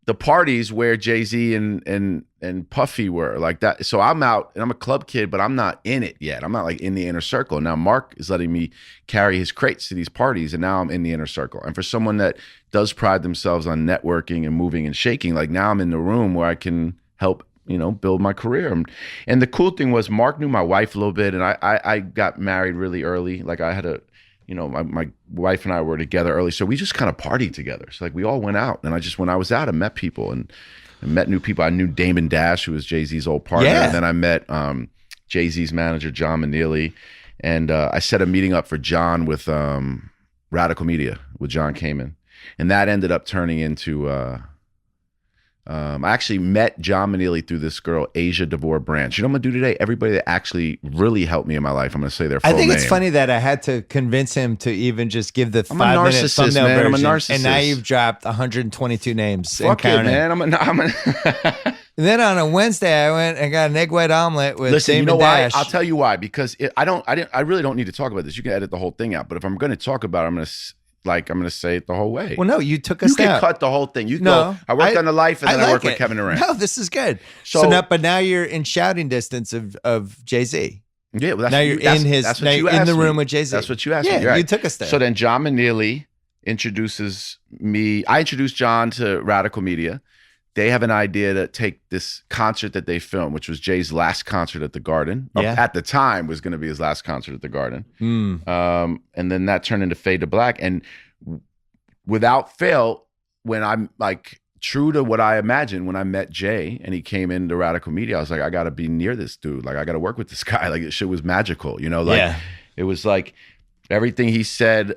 the parties where Jay-Z and Puffy were like that. So I'm out and I'm a club kid, but I'm not in it yet. I'm not like in the inner circle. Now Mark is letting me carry his crates to these parties, and now I'm in the inner circle. And for someone that does pride themselves on networking and moving and shaking, like now I'm in the room where I can help, you know, build my career. And the cool thing was Mark knew my wife a little bit, and I got married really early. Like I had a, you know, my wife and I were together early, so we just kind of partied together. So like we all went out, and when I was out, I met people and met new people. I knew Damon Dash, who was Jay-Z's old partner. Yeah. And then I met Jay-Z's manager, John Maneely, and I set a meeting up for John with Radical Media with John Kleiman, and that ended up turning into. I actually met John Maneely through this girl, Asia DeVore Branch. You know what I'm going to do today? Everybody that actually really helped me in my life, I'm going to say their full name. I think it's funny that I had to convince him to even just give the 5-minute thumbnail man. version. I'm a narcissist. And now you've dropped 122 names. Fuck and it, counting. man. And then on a Wednesday, I went and got an egg white omelet with Listen, Damon you know Dash. why? I'll tell you why. Because I really don't need to talk about this. You can edit the whole thing out. But if I'm going to talk about it, I'm going to say it the whole way. Well, no, you took us You down. can cut the whole thing. You No, go, I worked on The Life, and then I worked with it. Kevin Durant. No, this is good. But now you're in shouting distance of Jay-Z. Yeah, well, Now you're in the room with Jay-Z. That's what you asked me. Yeah, you took us there. So then John Maneely introduces me. I introduced John to Radical Media. They have an idea to take this concert that they filmed, which was Jay's last concert at the Garden. Yeah. At the time, was going to be his last concert at the Garden. Mm. And then that turned into Fade to Black. And without fail, when I'm like true to what I imagined when I met Jay and he came into Radical Media, I was like, I got to be near this dude. Like, I got to work with this guy. Like, this shit was magical, you know? Like, It was like everything he said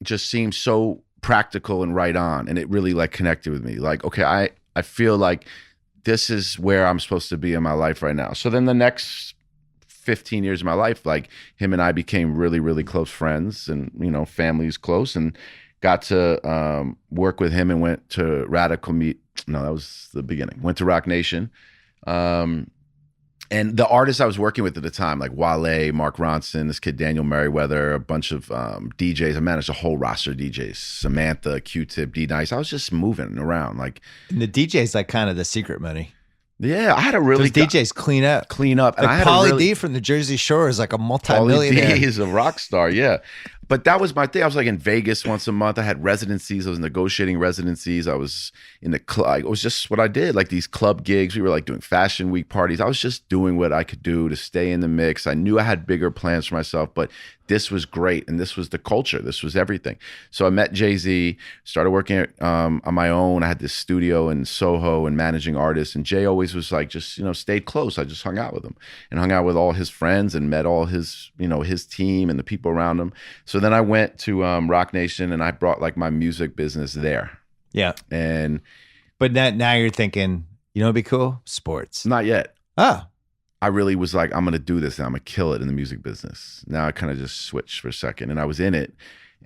just seemed so practical and right on. And it really like connected with me. Like, okay, I feel like this is where I'm supposed to be in my life right now. So then the next 15 years of my life, like him and I became really, really close friends, and, you know, families close, and got to work with him and went to Radical Meet. No, that was the beginning. Went to Roc Nation. And the artists I was working with at the time, like Wale, Mark Ronson, this kid Daniel Merriweather, a bunch of DJs. I managed a whole roster of DJs. Samantha, Q-Tip, D-Nice. I was just moving around. Like, and the DJ's like kind of the secret money. Yeah, I had a really... Those DJs clean up. And like I had Pauly D from the Jersey Shore is like a multi-millionaire. Pauly D is a rock star, yeah. But that was my thing. I was like in Vegas once a month. I had residencies. I was negotiating residencies. I was in the club. It was just what I did, like these club gigs. We were like doing fashion week parties. I was just doing what I could do to stay in the mix. I knew I had bigger plans for myself, but this was great. And this was the culture. This was everything. So I met Jay-Z, started working on my own. I had this studio in Soho and managing artists. And Jay always was like, just, you know, stayed close. I just hung out with him and hung out with all his friends and met all his, you know, his team and the people around him. So then I went to Roc Nation, and I brought like my music business there. Yeah. But now you're thinking, you know what'd be cool? Sports. Not yet. Oh. I really was like, I'm going to do this and I'm going to kill it in the music business. Now I kind of just switched for a second, and I was in it.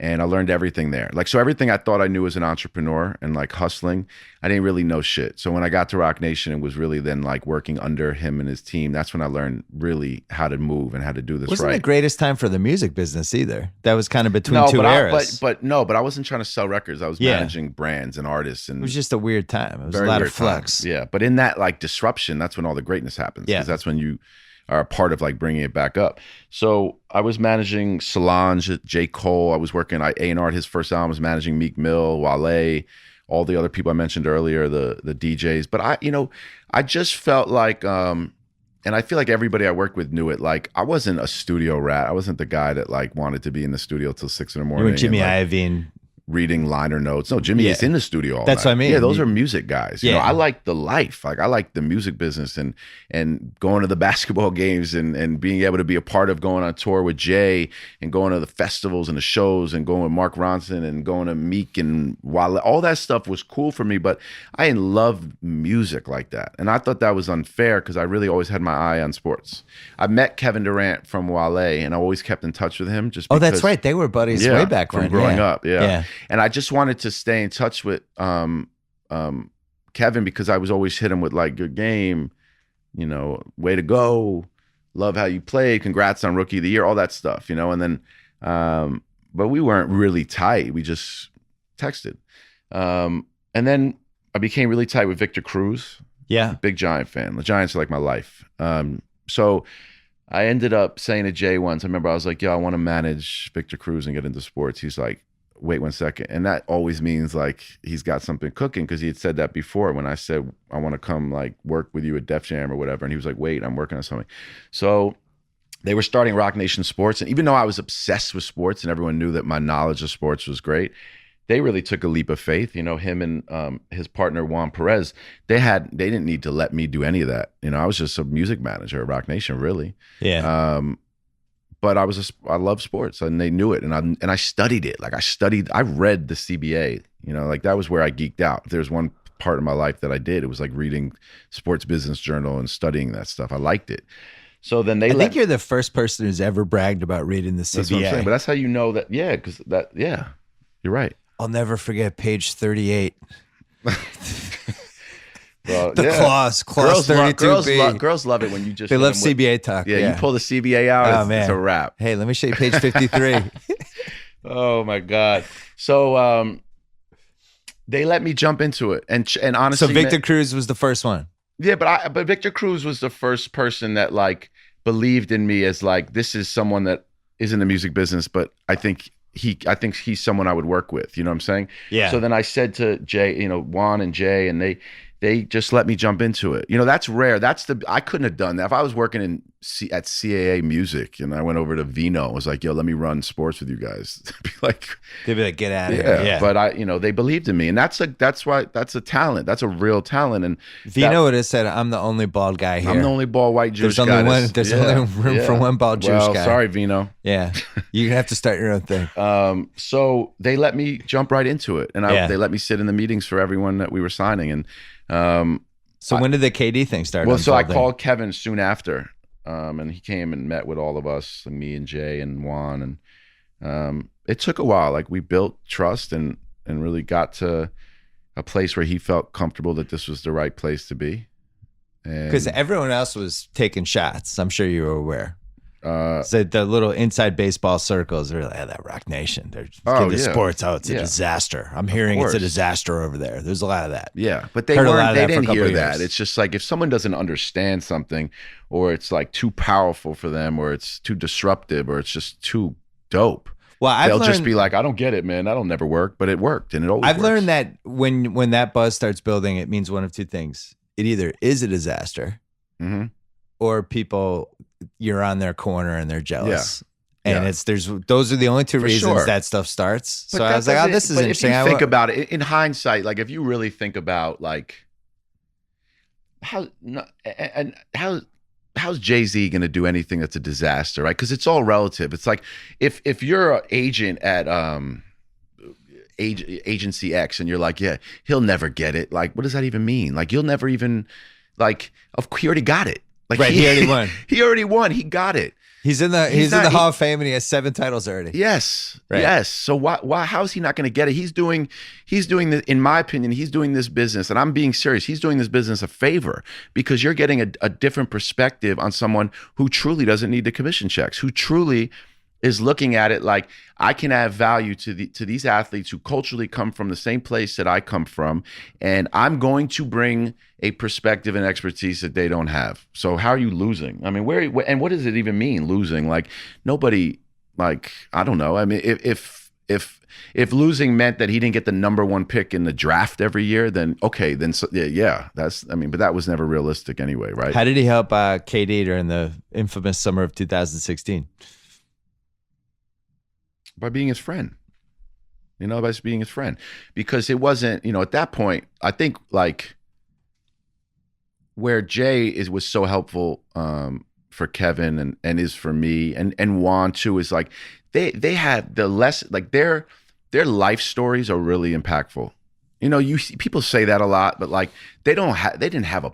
And I learned everything there. Like, so everything I thought I knew as an entrepreneur and like hustling, I didn't really know shit. So when I got to Roc Nation and was really then like working under him and his team, that's when I learned really how to move and how to do this Wasn't right. the greatest time for the music business either. That was kind of between two eras. But I wasn't trying to sell records. I was managing brands and artists. And it was just a weird time. It was a very lot weird of flux. time. Yeah. But in that like disruption, that's when all the greatness happens. Yeah. Because that's when you are a part of like bringing it back up. So I was managing Solange, J. Cole. I was working, I A&R'd his first album, was managing Meek Mill, Wale, all the other people I mentioned earlier, the DJs. But I just felt like, and I feel like everybody I worked with knew it. Like, I wasn't a studio rat. I wasn't the guy that like wanted to be in the studio till 6 a.m. You were Jimmy and, like, Iovine. Reading liner notes. No, Jimmy is in the studio all That's night. what I mean. Yeah, those are music guys. You Yeah. know, I like the life. Like, I like the music business and going to the basketball games and being able to be a part of going on tour with Jay and going to the festivals and the shows and going with Mark Ronson and going to Meek and Wale. All that stuff was cool for me, but I didn't love music like that. And I thought that was unfair because I really always had my eye on sports. I met Kevin Durant from Wale and I always kept in touch with him just because, That's right. They were buddies way back from when. growing up. Yeah. And I just wanted to stay in touch with Kevin because I was always hit him with like, good game, you know, way to go, love how you played, congrats on Rookie of the Year, all that stuff, you know. And then, but we weren't really tight. We just texted. And then I became really tight with Victor Cruz. Yeah. Big Giant fan. The Giants are like my life. So I ended up saying to Jay once, I remember I was like, yo, I want to manage Victor Cruz and get into sports. He's like, wait 1 second. And that always means like he's got something cooking because he had said that before when I said, I want to come like work with you at Def Jam or whatever. And he was like, wait, I'm working on something. So they were starting Roc Nation Sports. And even though I was obsessed with sports and everyone knew that my knowledge of sports was great, they really took a leap of faith. You know, him and his partner, Juan Perez, they didn't need to let me do any of that. You know, I was just a music manager at Roc Nation, really. Yeah. But I love sports and they knew it. And I studied it. Like I read the CBA, you know, like that was where I geeked out. If there's one part of my life that I did, it was like reading Sports Business Journal and studying that stuff. I liked it. So then I think you're the first person who's ever bragged about reading the CBA. That's what I'm saying. But that's how you know that, you're right. I'll never forget page 38. Well, clause girls 32B. Girls love it when you just They love CBA talk. Yeah, you pull the CBA out, it's a wrap. Hey, let me show you page 53. Oh my God. So they let me jump into it. And honestly, so Victor Cruz was the first one. Yeah, but Victor Cruz was the first person that like believed in me as like, this is someone that is in the music business, but I think he's someone I would work with. You know what I'm saying? Yeah. So then I said to Jay, you know, Juan and Jay, and they just let me jump into it. You know, that's rare. I couldn't have done that. If I was working at CAA Music and I went over to Vino, I was like, yo, let me run sports with you guys. They'd be like, get out of here. Yeah. But they believed in me. And that's a talent. That's a real talent. And Vino would have said, I'm the only bald guy here. I'm the only bald white Jewish guy. There's only room for one bald Jewish guy. Sorry, Vino. Yeah. You're gonna have to start your own thing. So they let me jump right into it. And they let me sit in the meetings for everyone that we were signing. And so when did the KD thing start? Well, so I called Kevin soon after, and he came and met with all of us, me and Jay and Juan, and it took a while. Like we built trust and really got to a place where he felt comfortable that this was the right place to be. Because everyone else was taking shots. I'm sure you were aware. So the little inside baseball circles are like, that Roc Nation. They're getting sports. Oh, it's a disaster. I'm hearing it's a disaster over there. There's a lot of that. Yeah, but they didn't hear that. It's just like if someone doesn't understand something, or it's like too powerful for them, or it's too disruptive, or it's just too dope. Well, they'll just be like, I don't get it, man. That'll never work. But it worked, and it always works. I've learned that when that buzz starts building, it means one of two things. It either is a disaster, or people, you're on their corner and they're jealous. Yeah. And those are the only two reasons that stuff starts. So I was like, this is interesting. If you think about it in hindsight, like if you really think about like how's Jay-Z going to do anything that's a disaster, right? Because it's all relative. It's like if you're an agent at agency X and you're like, yeah, he'll never get it. Like, what does that even mean? Like, you'll never even like. He already got it. Like, right, he already won. He already won. He got it. He's in the Hall of Fame and he has 7 titles already. Yes. Right. Yes. So why how is he not going to get it? He's doing this, in my opinion, he's doing this business, and I'm being serious. He's doing this business a favor because you're getting a different perspective on someone who truly doesn't need the commission checks, who truly is looking at it like, I can add value to these athletes who culturally come from the same place that I come from, and I'm going to bring a perspective and expertise that they don't have. So how are you losing? I mean, and what does it even mean, losing? Like, nobody, like, I don't know. I mean, if if losing meant that he didn't get the number 1 pick in the draft every year, then okay, then but that was never realistic anyway, right? How did he help KD during the infamous summer of 2016? By being his friend. By being his friend. Because it wasn't, at that point, I think like where Jay was so helpful for Kevin and is for me and Juan too, is like they had the less like their life stories are really impactful. You see, people say that a lot, but like they didn't have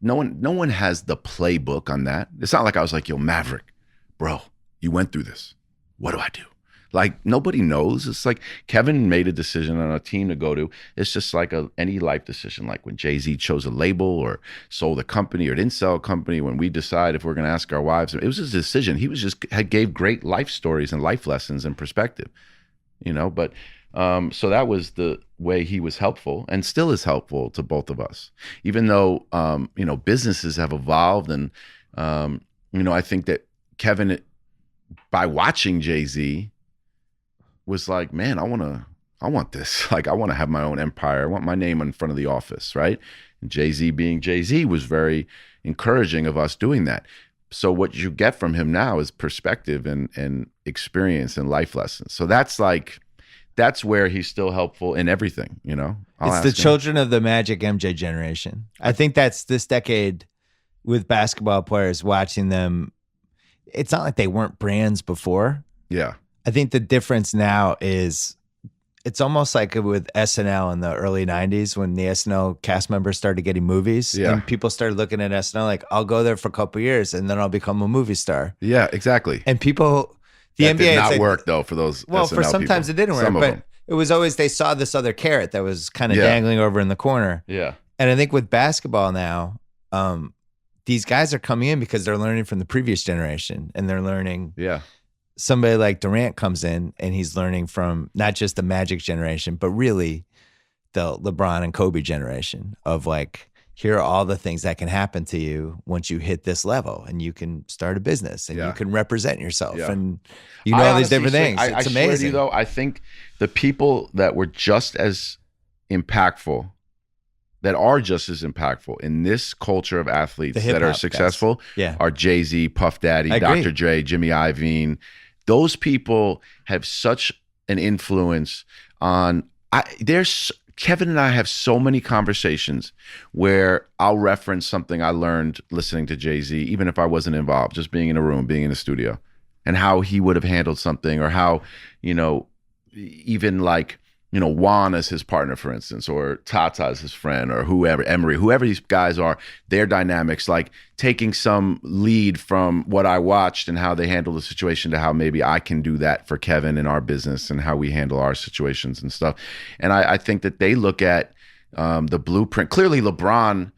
no one has the playbook on that. It's not like I was like, yo, Maverick, bro, you went through this. What do I do? Like nobody knows. It's like Kevin made a decision on a team to go to. It's just like any life decision. Like when Jay-Z chose a label or sold a company or didn't sell a company. When we decide if we're going to ask our wives, it was his decision. He was gave great life stories and life lessons and perspective. But so that was the way he was helpful and still is helpful to both of us. Even though businesses have evolved and I think that Kevin, by watching Jay-Z, was like, man, I want this. Like, I want to have my own empire. I want my name in front of the office, right? And Jay-Z being Jay-Z was very encouraging of us doing that. So what you get from him now is perspective and experience and life lessons. So that's where he's still helpful in everything, It's the children of the Magic MJ generation. I think that's this decade with basketball players, watching them. It's not like they weren't brands before. Yeah. I think the difference now is it's almost like with SNL in the early 90s when the SNL cast members started getting movies. Yeah. And people started looking at SNL like, I'll go there for a couple of years and then I'll become a movie star. Yeah, exactly. And people, the that NBA did not like, work though for those. Well, SNL for sometimes people. it didn't work, but it was always they saw this other carrot that was kind of dangling over in the corner. Yeah. And I think with basketball now, these guys are coming in because they're learning from the previous generation and they're learning. Yeah. Somebody like Durant comes in and he's learning from not just the Magic generation, but really the LeBron and Kobe generation of like, here are all the things that can happen to you once you hit this level and you can start a business and you can represent yourself and all these different things. It's amazing. Swear to you though, I think the people that were just as impactful, that are just as impactful in this culture of athletes that are successful are Jay-Z, Puff Daddy, Dr. Dre, Jimmy Iovine. Those people have such an influence on. Kevin and I have so many conversations where I'll reference something I learned listening to Jay-Z, even if I wasn't involved, just being in a room, being in a studio, and how he would have handled something, or how, even like, Juan as his partner, for instance, or Tata as his friend, or whoever, Emery, whoever these guys are, their dynamics, like taking some lead from what I watched and how they handle the situation to how maybe I can do that for Kevin in our business and how we handle our situations and stuff. And I think that they look at the blueprint. Clearly, LeBron,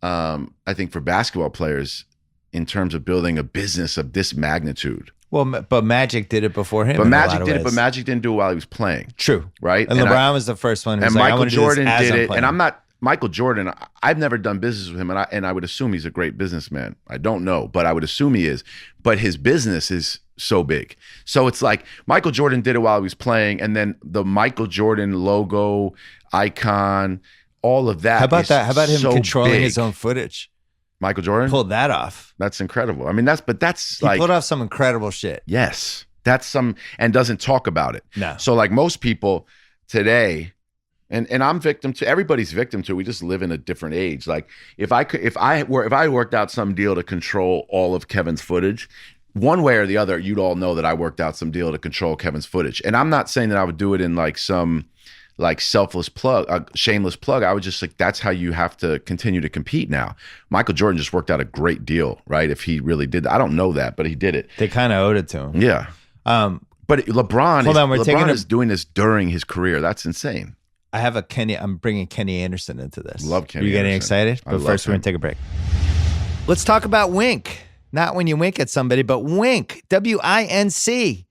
I think for basketball players, in terms of building a business of this magnitude. Well, but Magic did it before him. But Magic did it, but Magic didn't do it while he was playing. True. Right? And LeBron was the first one. And Michael Jordan did it. And I'm not, Michael Jordan, I've never done business with him, and I would assume he's a great businessman. I don't know, but I would assume he is. But his business is so big. So it's like Michael Jordan did it while he was playing, and then the Michael Jordan logo, icon, all of that. How about that? How about him so controlling big. his own footage? Michael Jordan Pulled that off. That's incredible. I mean, that's he like pulled off some incredible shit. Yes, and doesn't talk about it. No. So like most people today, and I'm victim to. Everybody's victim to. We just live in a different age. Like if I worked out some deal to control all of Kevin's footage, one way or the other, you'd all know that I worked out some deal to control Kevin's footage. And I'm not saying that I would do it in like some like selfless plug, a shameless plug. I would just like, that's how you have to continue to compete now. Michael Jordan just worked out a great deal, right? If he really did, I don't know that, but he did it. They kind of owed it to him. Yeah. But LeBron is doing this during his career. That's insane. I'm bringing Kenny Anderson into this. Love Kenny. Are you getting Anderson. excited? But first, we're going to take a break. Let's talk about Wink. Not when you wink at somebody, but Wink. W-I-N-C.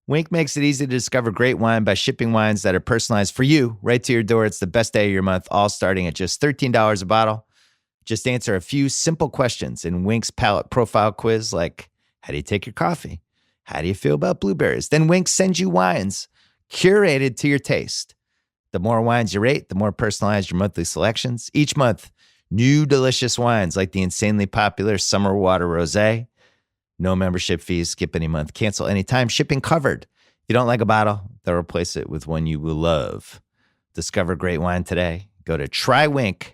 Wink makes it easy to discover great wine by shipping wines that are personalized for you right to your door. It's the best day of your month, all starting at just $13 a bottle. Just answer a few simple questions in Wink's palate profile quiz, like how do you take your coffee? How do you feel about blueberries? Then Wink sends you wines curated to your taste. The more wines you rate, the more personalized your monthly selections. Each month, new delicious wines like the insanely popular Summer Water Rosé. No membership fees, skip any month, cancel anytime, shipping covered. If you don't like a bottle, they'll replace it with one you will love. Discover great wine today. Go to TryWinc,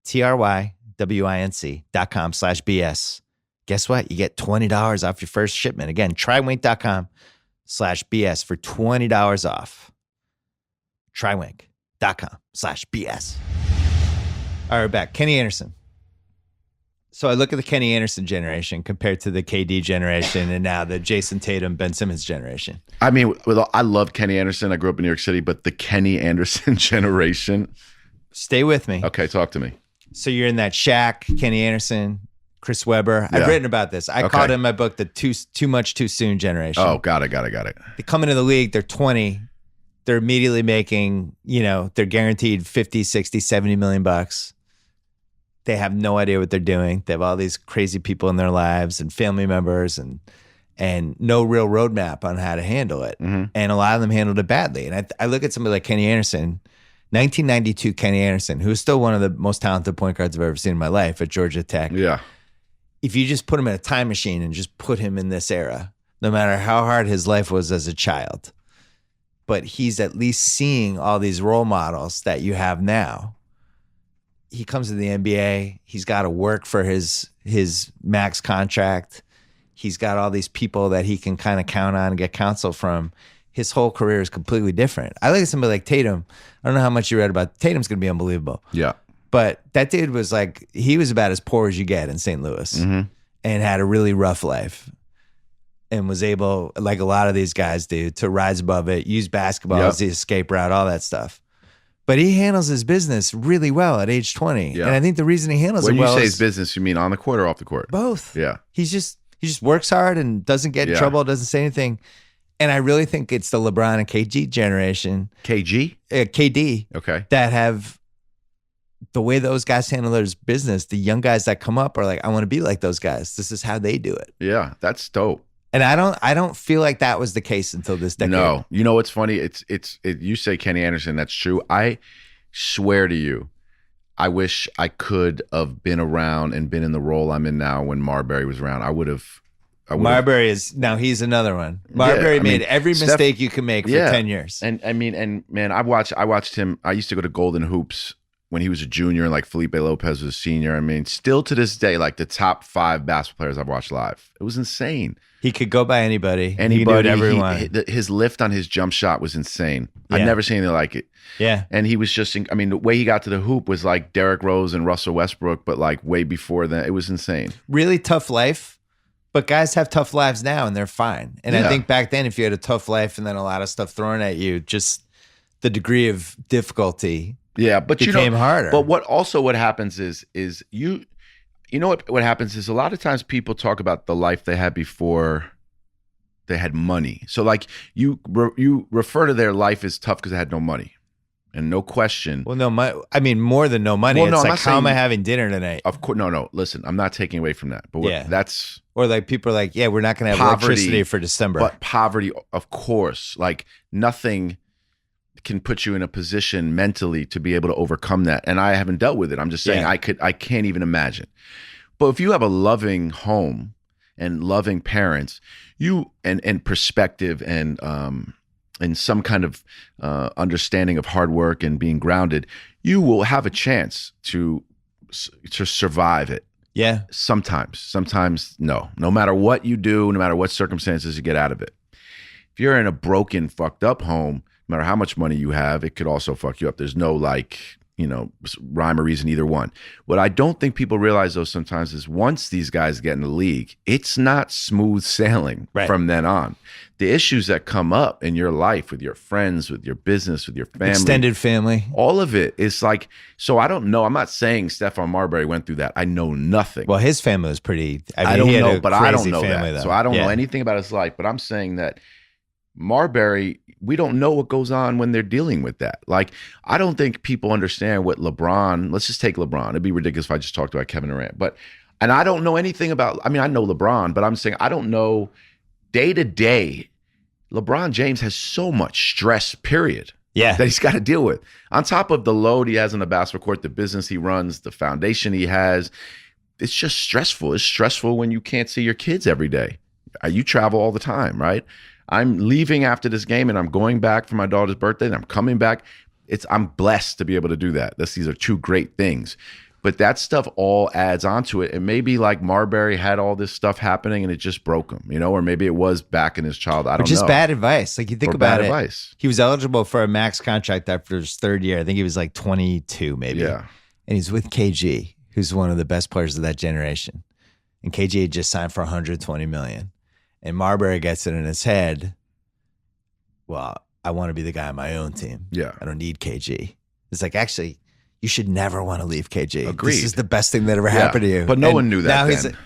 TRYWINC.com/BS. Guess what? You get $20 off your first shipment. Again, TryWinc.com/BS for $20 off. TryWinc.com/BS. All right, we're back. Kenny Anderson. So I look at the Kenny Anderson generation compared to the KD generation and now the Jason Tatum, Ben Simmons generation. I mean, I love Kenny Anderson. I grew up in New York City, but the Kenny Anderson generation. Stay with me. Okay, talk to me. So you're in that Shaq, Kenny Anderson, Chris Webber. I've written about this. I called it in my book the too much too soon generation. Oh, got it. They come into the league, they're 20. They're immediately making, they're guaranteed 50, 60, 70 million bucks. They have no idea what they're doing. They have all these crazy people in their lives and family members and no real roadmap on how to handle it. Mm-hmm. And a lot of them handled it badly. And I look at somebody like Kenny Anderson, 1992 Kenny Anderson, who is still one of the most talented point guards I've ever seen in my life at Georgia Tech. Yeah. If you just put him in a time machine and just put him in this era, no matter how hard his life was as a child, but he's at least seeing all these role models that you have now. He comes to the NBA. He's got to work for his max contract. He's got all these people that he can kind of count on and get counsel from. His whole career is completely different. I look at somebody like Tatum. I don't know how much you read about Tatum's going to be unbelievable. Yeah. But that dude was he was about as poor as you get in St. Louis and had a really rough life and was able, like a lot of these guys do, to rise above it, use basketball as the escape route, all that stuff. But he handles his business really well at age 20. Yeah. And I think the reason he handles it well When you say his business, you mean on the court or off the court? Both. Yeah. He just works hard and doesn't get in trouble, doesn't say anything. And I really think it's the LeBron and KG generation. KG? KD. Okay. That have the way those guys handle their business. The young guys that come up are like, I want to be like those guys. This is how they do it. Yeah, that's dope. And I don't feel like that was the case until this decade. No, you know what's funny? You say Kenny Anderson, that's true. I swear to you, I wish I could have been around and been in the role I'm in now when Marbury was around. I would have. Marbury is now he's another one. Marbury made every mistake you can make for 10 years. And man, I watched him. I used to go to Golden Hoops when he was a junior and like Felipe Lopez was a senior. I mean, still to this day, like the top 5 basketball players I've watched live. It was insane. He could go by anybody. He could do whatever he wanted. His lift on his jump shot was insane. I've never seen anything like it. Yeah. And he was just, the way he got to the hoop was like Derrick Rose and Russell Westbrook, but like way before that. It was insane. Really tough life, but guys have tough lives now and they're fine. And I think back then, if you had a tough life and then a lot of stuff thrown at you, just the degree of difficulty became harder. But what happens is you know what happens is a lot of times people talk about the life they had before they had money. So like you refer to their life as tough because they had no money, and no question. Well, more than no money. Well, it's like, how am I having dinner tonight? Of course, no. Listen, I'm not taking away from that, but that's or like people are like, we're not going to have electricity for December. But poverty, of course, like nothing can put you in a position mentally to be able to overcome that. And I haven't dealt with it. I'm just saying I can't even imagine. But if you have a loving home and loving parents, and perspective and some kind of understanding of hard work and being grounded, you will have a chance to survive it. Yeah. Sometimes no. No matter what you do, no matter what circumstances you get out of it. If you're in a broken, fucked up home, no matter how much money you have, it could also fuck you up. There's no rhyme or reason either one. What I don't think people realize though sometimes is once these guys get in the league, it's not smooth sailing from then on. The issues that come up in your life with your friends, with your business, with your family, extended family, all of it is like, so I don't know. I'm not saying Stephon Marbury went through that. I know nothing. Well, his family was pretty, I don't know, but I don't know family, that. Though. So I don't know anything about his life, but I'm saying that Marbury, we don't know what goes on when they're dealing with that. Like, I don't think people understand what LeBron, let's just take LeBron. It'd be ridiculous if I just talked about Kevin Durant. And I don't know anything about, I know LeBron, but I'm saying I don't know day to day LeBron James has so much stress, period. Yeah. That he's got to deal with. On top of the load he has on the basketball court, the business he runs, the foundation he has, it's just stressful. It's stressful when you can't see your kids every day. You travel all the time, right? I'm leaving after this game and I'm going back for my daughter's birthday and I'm coming back. I'm blessed to be able to do that. These are two great things. But that stuff all adds onto it. And maybe like Marbury had all this stuff happening and it just broke him, or maybe it was back in his childhood. I don't know. Just bad advice. Like you think about it. Advice. He was eligible for a max contract after his third year. I think he was like 22 maybe. Yeah. And he's with KG, who's one of the best players of that generation. And KG had just signed for $120 million. And Marbury gets it in his head, well, I want to be the guy on my own team. Yeah. I don't need KG. It's like, actually, you should never want to leave KG. Agreed. This is the best thing that ever happened to you. But no one knew that then.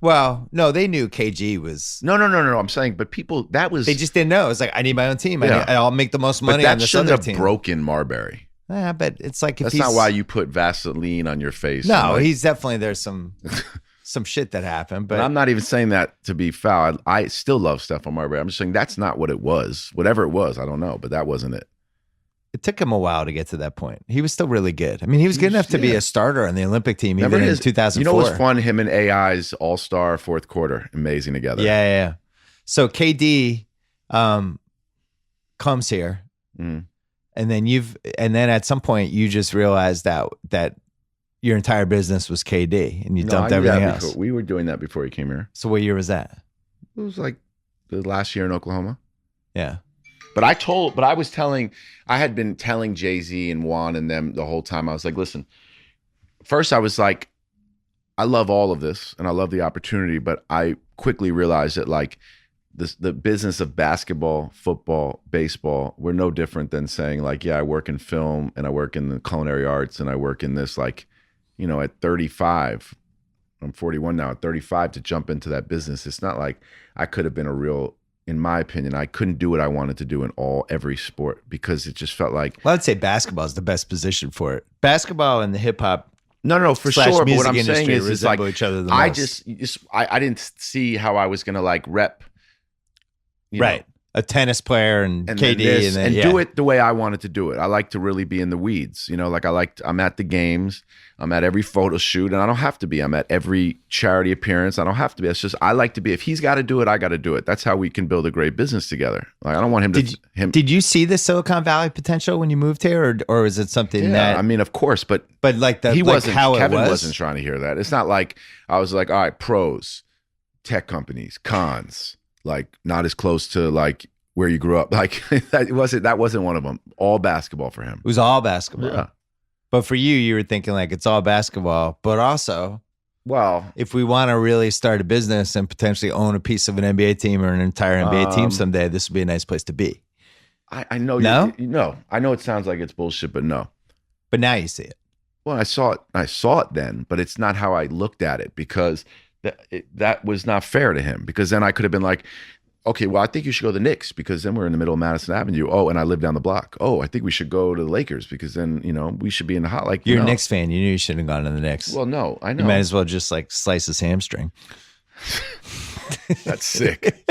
Well, no, they knew KG was. No. I'm saying, but people, they just didn't know. It's like, I need my own team. Yeah. I'll make the most money but on this other team. that shouldn't have broken Marbury. Yeah, but it's like if that's not why you put Vaseline on your face. No, he's definitely, there's some shit that happened. But I'm not even saying that to be foul. I still love Stephon Marbury. I'm just saying that's not what it was. Whatever it was, I don't know, but that wasn't it. It took him a while to get to that point. He was still really good. I mean, he was good enough to be a starter on the Olympic team even in 2004. You know what's fun? Him and AI's all-star fourth quarter. Amazing together. Yeah. So KD comes here. Mm. And then at some point you just realized that your entire business was KD and you dumped everything else. We were doing that before he came here. So what year was that? It was like the last year in Oklahoma. Yeah. But I had been telling Jay-Z and Juan and them the whole time. I was like, listen, first I was like, I love all of this and I love the opportunity, but I quickly realized that like the business of basketball, football, baseball, we're no different than saying like, yeah, I work in film and I work in the culinary arts and I work in this like, at 35, I'm 41 now, at 35 to jump into that business. It's not like I could have been in my opinion, I couldn't do what I wanted to do in every sport because it just felt like. Well, I'd say basketball is the best position for it. Basketball and the hip hop. No, for sure. But what I'm saying is like, each other the most. I didn't see how I was going to like rep. Right. A tennis player and KD and do it the way I wanted to do it. I like to really be in the weeds, like I'm at the games, I'm at every photo shoot, and I don't have to be. I'm at every charity appearance. I don't have to be. It's just I like to be. If he's got to do it, I got to do it. That's how we can build a great business together. Like I don't want him to. Did you see the Silicon Valley potential when you moved here, or is it something that? I mean, of course, but like he wasn't. How Kevin it was? wasn't trying to hear that. It's not like I was like, all right, pros, tech companies. Like not as close to like where you grew up. Like that wasn't one of them. All basketball for him. It was all basketball. Yeah. But for you were thinking like it's all basketball, but also, well, if we want to really start a business and potentially own a piece of an NBA team or an entire NBA team someday, this would be a nice place to be. I know. No? I know it sounds like it's bullshit, but no. But now you see it. Well, I saw it then, but it's not how I looked at it because that was not fair to him because then I could have been like, okay, well, I think you should go to the Knicks because then we're in the middle of Madison Avenue. Oh, and I live down the block. Oh, I think we should go to the Lakers because then, we should be in the hot. Like you're a Knicks fan. You knew you shouldn't have gone to the Knicks. Well, no, I know. You might as well just like slice his hamstring. That's sick.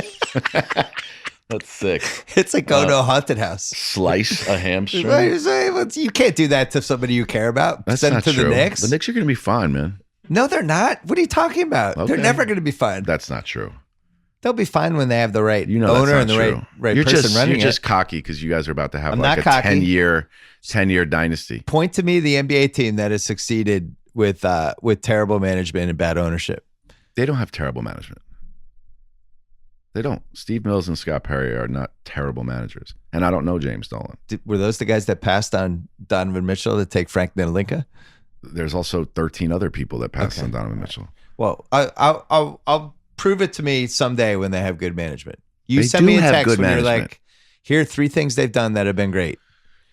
That's sick. It's like going to a haunted house. Slice a hamstring. You can't do that to somebody you care about. That's Send not them to true. the Knicks. The Knicks are going to be fine, man. No, they're not. What are you talking about? Okay. They're never going to be fine. That's not true. They'll be fine when they have the right owner and the right person running it. You're just cocky because you guys are about to have I'm like a cocky. 10-year dynasty. Point to me the NBA team that has succeeded with terrible management and bad ownership. They don't have terrible management. They don't. Steve Mills and Scott Perry are not terrible managers. And I don't know James Dolan. Were those the guys that passed on Donovan Mitchell to take Frank Ntilikina? There's also 13 other people that passed on Donovan Mitchell. Well, I'll prove it to me someday when they have good management. You send me a text when you're like, here are 3 things they've done that have been great.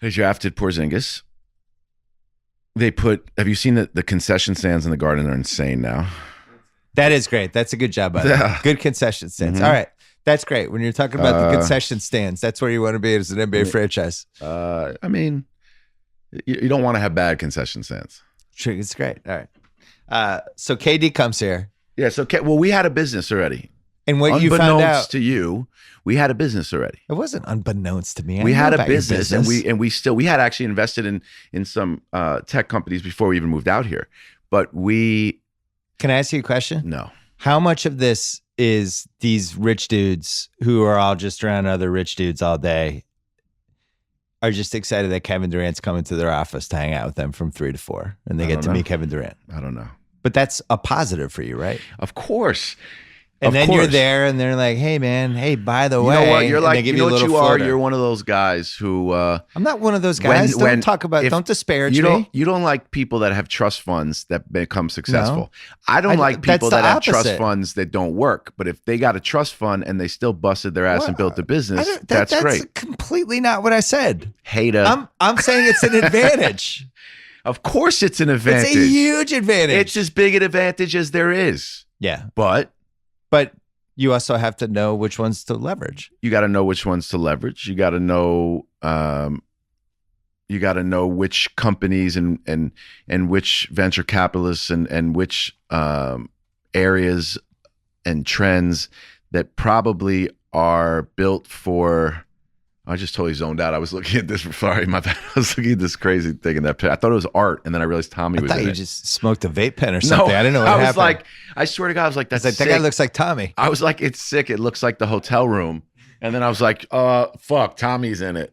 They drafted Porzingis. Have you seen the concession stands in the Garden? They're insane now. That is great. That's a good job by them. Good concession stands. Mm-hmm. All right. That's great. When you're talking about the concession stands, that's where you want to be as an NBA franchise. I mean, you don't want to have bad concession stands. Sure, it's great. All right. So KD comes here. Yeah. So, we had a business already. And what you found unbeknownst out to you, we had a business already. it wasn't unbeknownst to me. I We knew had a about your business, and we had actually invested in some tech companies before we even moved out here. But Can I ask you a question? no. How much of this is these rich dudes who are all just around other rich dudes all day are just excited that Kevin Durant's coming to their office to hang out with them from 3 to 4 and they get to meet Kevin Durant? I don't know. But that's a positive for you, right? Of course. And then you're there and they're like, hey, man, hey, by the way. You know what? You're and like, they give you know a what little you are? floater. You're one of those guys who... I'm not one of those guys. Don't disparage me. You don't like people that have trust funds that become successful. No. I don't like people that have trust opposite. funds that don't work. But if they got a trust fund and they still busted their ass and built a business, that's great. That's completely not what I said. Hater. I'm saying it's an advantage. Of course it's an advantage. It's a huge advantage. It's as big an advantage as there is. Yeah. But you also have to know which ones to leverage. you got to know which ones to leverage. You got to know which companies and which venture capitalists and which areas and trends that probably are built for. I just totally zoned out. I was looking at this. Sorry, my bad. I was looking at this crazy thing in that pit. I thought it was art, and then I realized Tommy was in it. I thought you just smoked a vape pen or something. I didn't know what happened. I was like, I swear to God, I was like, that's that sick. guy looks like Tommy. I was like, it's sick. It looks like the hotel room. And then I was like, fuck, Tommy's in it.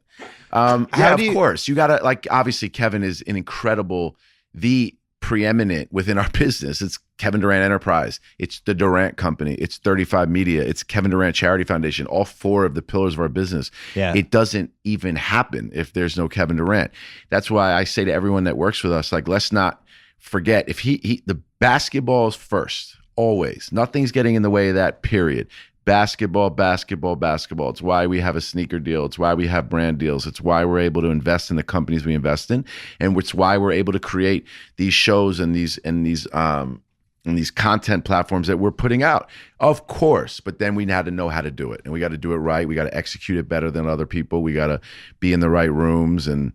Of course. You got to, like, obviously, Kevin is an incredible, the preeminent within our business. It's Kevin Durant Enterprise. It's the Durant Company. It's 35 Media. It's Kevin Durant Charity Foundation. All 4 of the pillars of our business. Yeah. It doesn't even happen if there's no Kevin Durant. That's why I say to everyone that works with us, like, let's not forget, if the basketball is first, always. Nothing's getting in the way of that, period. Basketball, basketball, basketball. It's why we have a sneaker deal. It's why we have brand deals. It's why we're able to invest in the companies we invest in, and it's why we're able to create these shows and these content platforms that we're putting out. Of course, but then we had to know how to do it, and we got to do it right. We got to execute it better than other people. We got to be in the right rooms, and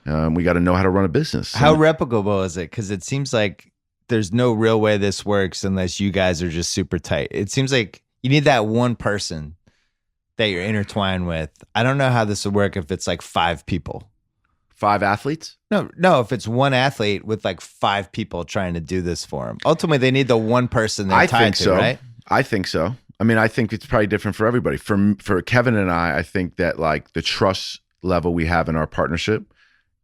we got to know how to run a business. How replicable is it? Because it seems like there's no real way this works unless you guys are just super tight. It seems like you need that one person that you're intertwined with. I don't know how this would work if it's like 5 people. 5 athletes? No, if it's one athlete with like 5 people trying to do this for him. Ultimately, they need the one person they're tied to, right? I think so. I mean, I think it's probably different for everybody. For Kevin and I think that, like, the trust level we have in our partnership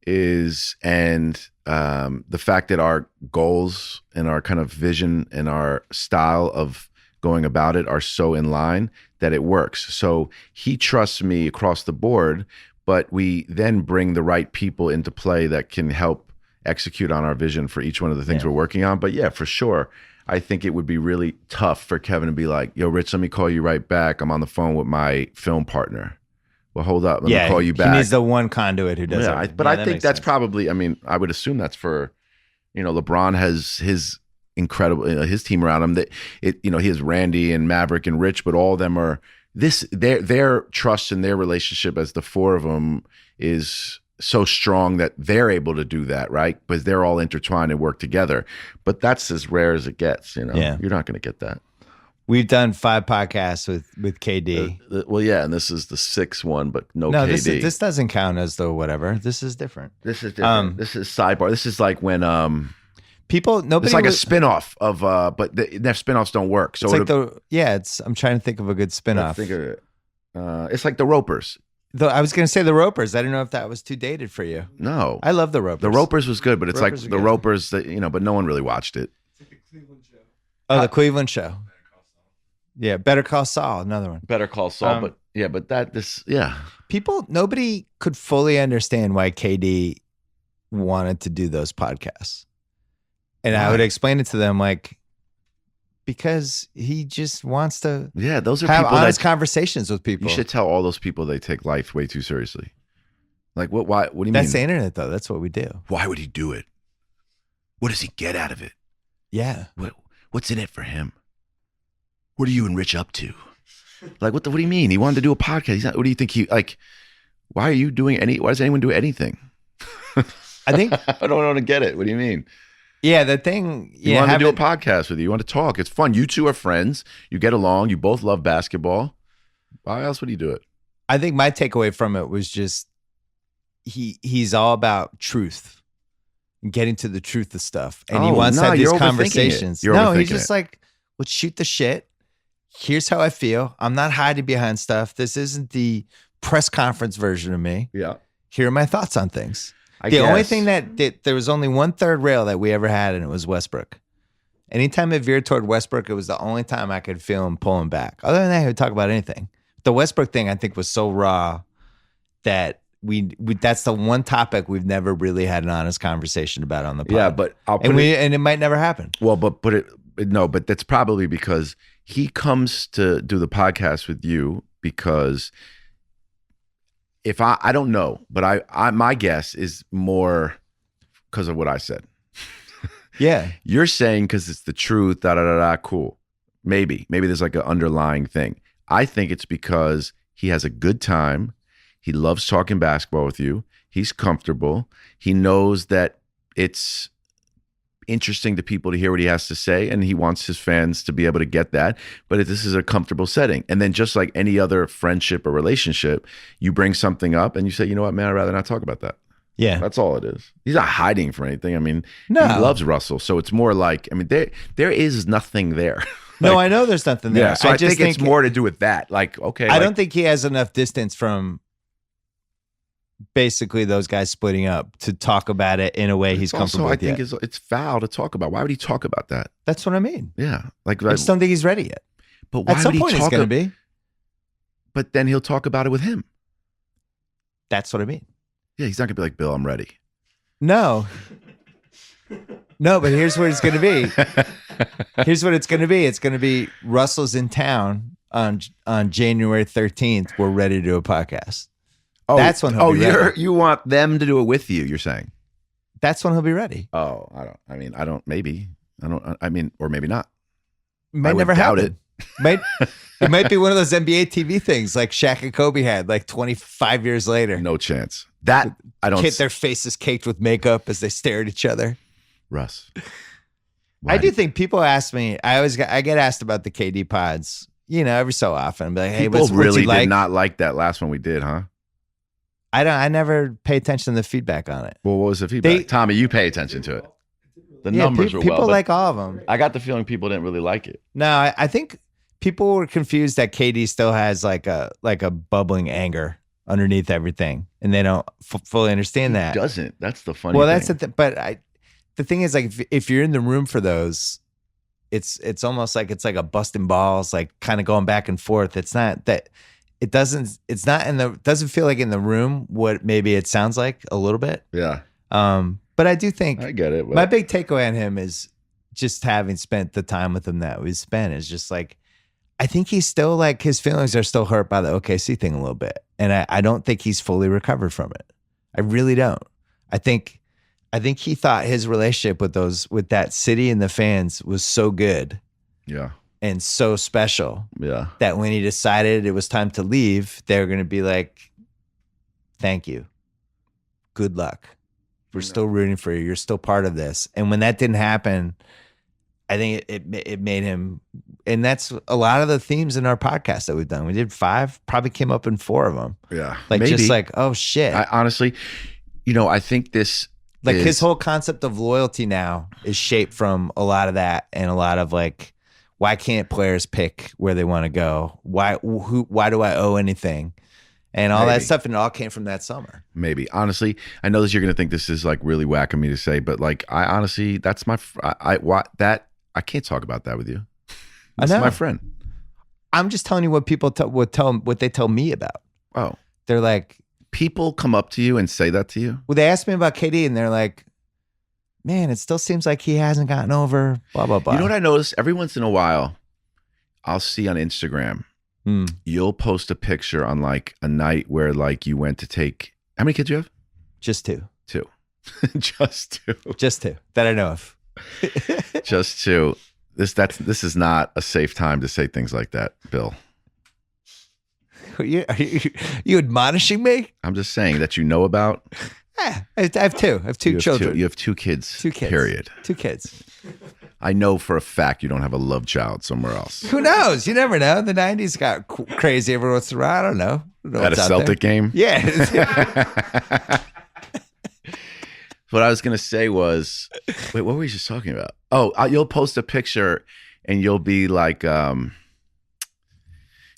is, and the fact that our goals and our kind of vision and our style of going about it are so in line that it works. So he trusts me across the board, but we then bring the right people into play that can help execute on our vision for each one of the things we're working on. But yeah, for sure, I think it would be really tough for Kevin to be like, yo, Rich, let me call you right back. I'm on the phone with my film partner. Well, hold up. Let me call you back. He needs the one conduit who does it. But I think that's probably, I mean, I would assume that's for, LeBron has his incredible, his team around him. That he has Randy and Maverick and Rich, but all of them are their trust and their relationship as the 4 of them is so strong that they're able to do that, right? Because they're all intertwined and work together. But that's as rare as it gets. You're not going to get that. We've done 5 podcasts with KD. Well, yeah, and this is the 6th one, but no KD. This doesn't count as the whatever. This is different. This is different. This is sidebar. This is like when nobody. It's like a spinoff of, but their spinoffs don't work. So it's I'm trying to think of a good spinoff. Think of it. It's like the Ropers. I was going to say the Ropers. I didn't know if that was too dated for you. No, I love the Ropers. The Ropers was good, but it's Ropers like the Ropers that but no one really watched it. It's like the Cleveland show. Oh, the Cleveland show. Yeah, Better Call Saul, another one. Better Call Saul, Nobody could fully understand why KD wanted to do those podcasts. And I would explain it to them like, because he just wants to those are have people honest conversations with people. You should tell all those people they take life way too seriously. Like, why? What do you mean? That's the internet, though. That's what we do. Why would he do it? What does he get out of it? Yeah. What's in it for him? What are you and Rich up to? Like, what do you mean? He wanted to do a podcast. What do you think why does anyone do anything? I think I don't know how to get it. What do you mean? Yeah, the thing. You want to do a podcast with you. You want to talk. It's fun. You two are friends. You get along. You both love basketball. Why else would you do it? I think my takeaway from it was just he's all about truth, getting to the truth of stuff, and he wants to have these conversations. He's just like, let's shoot the shit. Here's how I feel. I'm not hiding behind stuff. This isn't the press conference version of me. Yeah. Here are my thoughts on things. Only thing that there was only one third rail that we ever had, and it was Westbrook. Anytime it veered toward Westbrook, it was the only time I could feel him pulling back. Other than that, he would talk about anything. The Westbrook thing, I think, was so raw that we that's the one topic we've never really had an honest conversation about on the pod. Yeah, but and it might never happen. Well, but that's probably because he comes to do the podcast with you because if I don't know, but I my guess is more because of what I said. Yeah. You're saying because it's the truth, cool. Maybe there's like an underlying thing. I think it's because he has a good time. He loves talking basketball with you. He's comfortable. He knows that it's interesting to people to hear what he has to say, and he wants his fans to be able to get that. But this is a comfortable setting. And then just like any other friendship or relationship, you bring something up and you say, you know what, man, I'd rather not talk about that. Yeah. That's all it is. He's not hiding for anything. I mean, no. He loves Russell. So it's more like, I mean, there is nothing there. No, I know there's nothing there. Yeah, so I just think it's more to do with that. Like, okay. I don't think he has enough distance from basically those guys splitting up to talk about it in a way he's comfortable with. I think it's foul to talk about. Why would he talk about that? That's what I mean. Yeah. Like, I just don't think he's ready yet. But why at some would point he he's talk going to be. But then he'll talk about it with him. That's what I mean. Yeah, he's not going to be like, Bill, I'm ready. No. No, but here's what it's going to be. Here's what it's going to be. It's going to be Russell's in town on January 13th. We're ready to do a podcast. Oh, that's when he'll be ready. You want them to do it with you, you're saying? That's when he'll be ready. Oh, maybe. Or maybe not. Might never happen. It might be one of those NBA TV things like Shaq and Kobe had like 25 years later. No chance. That I don't. Their faces caked with makeup as they stare at each other. Russ. I do think people ask me. I get asked about the KD pods. You know, every so often, I'm like, "Hey, people really did not like that last one we did, huh?" I never pay attention to the feedback on it. Well, what was the feedback? Tommy, you pay attention to it. The numbers were people like all of them. I got the feeling people didn't really like it. No, I think people were confused that KD still has like a bubbling anger underneath everything, and they don't fully understand that. He doesn't. That's the funny. Well, thing. that's the thing is, like, if you're in the room for those, it's almost like it's like a busting balls, like kind of going back and forth. It's not that it doesn't feel like in the room what maybe it sounds like a little bit. Yeah. But I do think I get it. My big takeaway on him is just having spent the time with him that we spent is just like, I think he's still like, his feelings are still hurt by the OKC thing a little bit. And I don't think he's fully recovered from it. I really don't. I think he thought his relationship with that city and the fans was so good. Yeah. And so special. Yeah. That when he decided it was time to leave, they were going to be like, thank you. Good luck. We're still rooting for you. You're still part of this. And when that didn't happen, I think it made him, and that's a lot of the themes in our podcast that we've done. We did 5, probably came up in 4 of them. Yeah. Like maybe. Just like, oh shit. I honestly, I think this like his whole concept of loyalty now is shaped from a lot of that and a lot of like, why can't players pick where they want to go? Why do I owe anything? And all that stuff, and it all came from that summer. Maybe. Honestly, I know that you're going to think this is like really whack of me to say, but like, I honestly, that's I can't talk about that with you. That's my friend. I'm just telling you what people what they tell me about. Oh. They're like. People come up to you and say that to you? Well, they asked me about KD and they're like, man, it still seems like he hasn't gotten over blah, blah, blah. You know what I noticed? Every once in a while, I'll see on Instagram, you'll post a picture on like a night where like you went to take, how many kids do you have? Just 2. 2. Just 2. Just 2 that I know of. Just 2. This is not a safe time to say things like that, Bill. Are you admonishing me? I'm just saying that you know about. I have two. I have two children. You have two kids. Two kids. Period. Two kids. I know for a fact you don't have a love child somewhere else. Who knows? You never know. The 90s got crazy every once in a while. I don't know. At a Celtic game? Yeah. What I was going to say was, wait, what were we just talking about? Oh, you'll post a picture and you'll be like,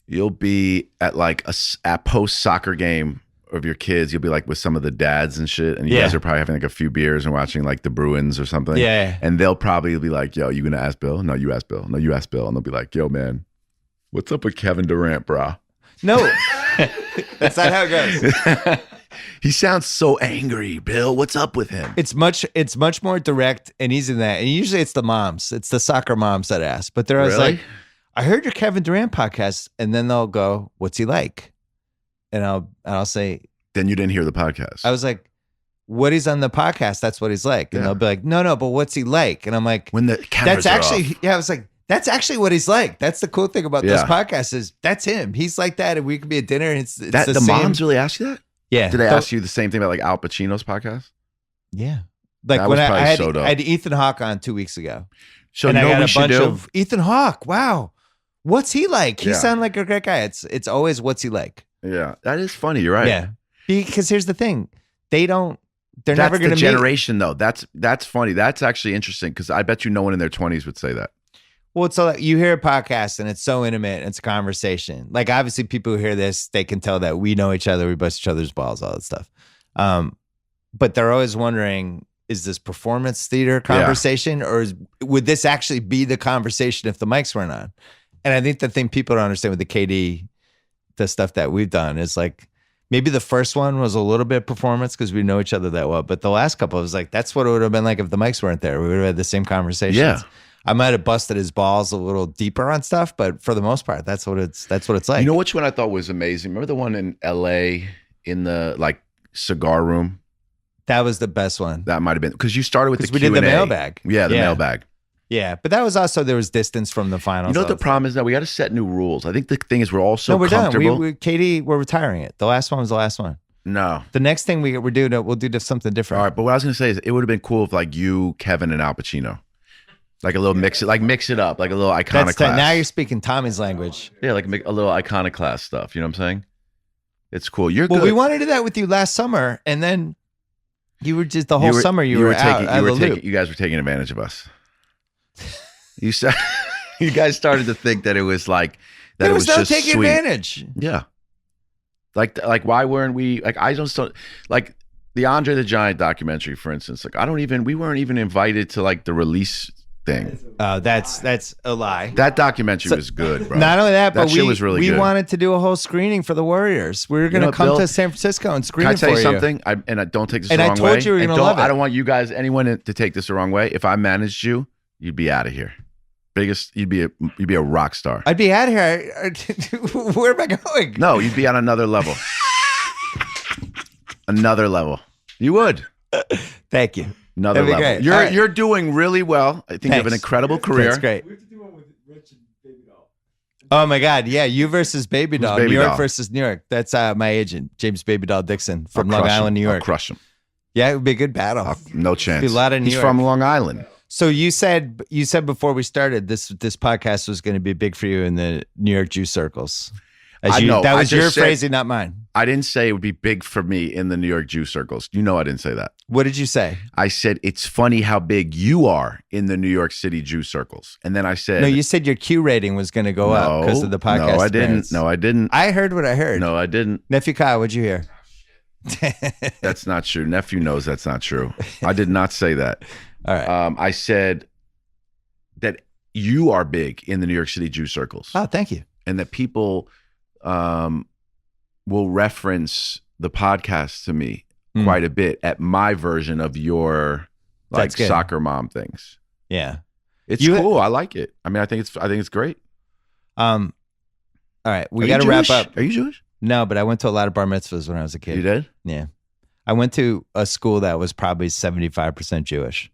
you'll be at like a post soccer game of your kids. You'll be like with some of the dads and shit. And you guys are probably having like a few beers and watching like the Bruins or something. Yeah. And they'll probably be like, yo, you going to ask Bill? No, you ask Bill. No, you ask Bill. And they'll be like, yo, man, what's up with Kevin Durant, brah? No, that's not how it goes. He sounds so angry, Bill. What's up with him? It's much more direct and easy than that. And usually it's the moms. It's the soccer moms that ask. But they're always like, I heard your Kevin Durant podcast. And then they'll go, what's he like? And I'll say, then you didn't hear the podcast. I was like, what he's on the podcast, that's what he's like. And they'll be like, no, but what's he like? And I'm like, when the cameras that's actually off. I was like, that's actually what he's like. That's the cool thing about this podcast is that's him. He's like that, and we could be at dinner. And it's that the same. moms really ask you that? Yeah. Did they ask you the same thing about like Al Pacino's podcast? Yeah. Like that when was I so had Ethan Hawke on 2 weeks ago. So and you know I what got we a should bunch do? of Ethan Hawke. Wow. What's he like? He sounds like a great guy. It's always what's he like. Yeah. That is funny. You're right. Yeah. Because here's the thing. They're never going to generation though. That's funny. That's actually interesting because I bet you no one in their 20s would say that. Well, it's so you hear a podcast and it's so intimate. And it's a conversation. Like obviously people who hear this, they can tell that we know each other. We bust each other's balls, all that stuff. But they're always wondering, is this performance theater conversation or would this actually be the conversation if the mics weren't on? And I think the thing people don't understand with the KD, the stuff that we've done is like, maybe the first one was a little bit performance because we know each other that well. But the last couple, I was like, that's what it would have been like if the mics weren't there. We would have had the same conversations. Yeah. I might have busted his balls a little deeper on stuff, but for the most part, that's what it's like. You know which one I thought was amazing? Remember the one in LA in the like cigar room? That was the best one. That might have been because you started with the we Q&A. did the mailbag. Yeah, the mailbag. Yeah, but that was also there was distance from the finals. You know what the problem is now? We got to set new rules. I think the thing is we're all so we're comfortable. done. Katie, we're retiring it. The last one was the last one. No. The next thing we'll do something different. All right, but what I was going to say is it would have been cool if like you, Kevin, and Al Pacino. Like a little mix it up, like a little iconoclast. Now you're speaking Tommy's language. Yeah, like a little iconoclast stuff. You know what I'm saying? It's cool. You're well, good. we wanted to do that with you last summer, and then you were just the whole summer you were out of the loop. You guys were taking advantage of us. You said you guys started to think that it was like that. It was no just taking sweet. advantage. Yeah. Like why weren't we like I just don't like the Andre the Giant documentary, for instance. Like we weren't even invited to like the release thing. That's a lie. That documentary was good, bro. Not only that, but shit was really we good. wanted to do a whole screening for the Warriors. We were going to come Bill, to San Francisco and screen it for you. Can I tell you something? I don't take this the wrong way. And I told you you were going to love it. I don't want you guys, anyone to take this the wrong way. If I managed you, you'd be out of here. You'd be a rock star. I'd be out of here. Where am I going? No, you'd be on another level. Another level. You would. Thank you. Another That'd be level. great. You're doing really well. I think you have an incredible career. That's great. We have to do one with Rich and Baby Doll. Oh my God. Yeah. You versus Baby Doll. Baby New York Doll? versus New York. That's my agent, James Baby Doll Dixon from I'll Long crush Island, him. New York. I'll crush him. Yeah, it would be a good battle. No chance. Be a lot of New He's York. from Long Island. So you said before we started this podcast was going to be big for you in the New York Jew circles. I know. That I was just your said- phrasing, not mine. I didn't say it would be big for me in the New York Jew circles. You know I didn't say that. What did you say? I said, it's funny how big you are in the New York City Jew circles. And then I said... No, you said your Q rating was going to go up because of the podcast. No, I didn't. appearance. No, I didn't. I heard what I heard. No, I didn't. Nephew Kyle, what'd you hear? That's not true. Nephew knows that's not true. I did not say that. All right. I said that you are big in the New York City Jew circles. Oh, thank you. And that people will reference the podcast to me quite a bit at my version of your like That's good. soccer mom things. Yeah. It's cool. I like it. I mean, I think it's great. All right. We Are got to you wrap Jewish? up. Are you Jewish? No, but I went to a lot of bar mitzvahs when I was a kid. You did? Yeah. I went to a school that was probably 75% Jewish.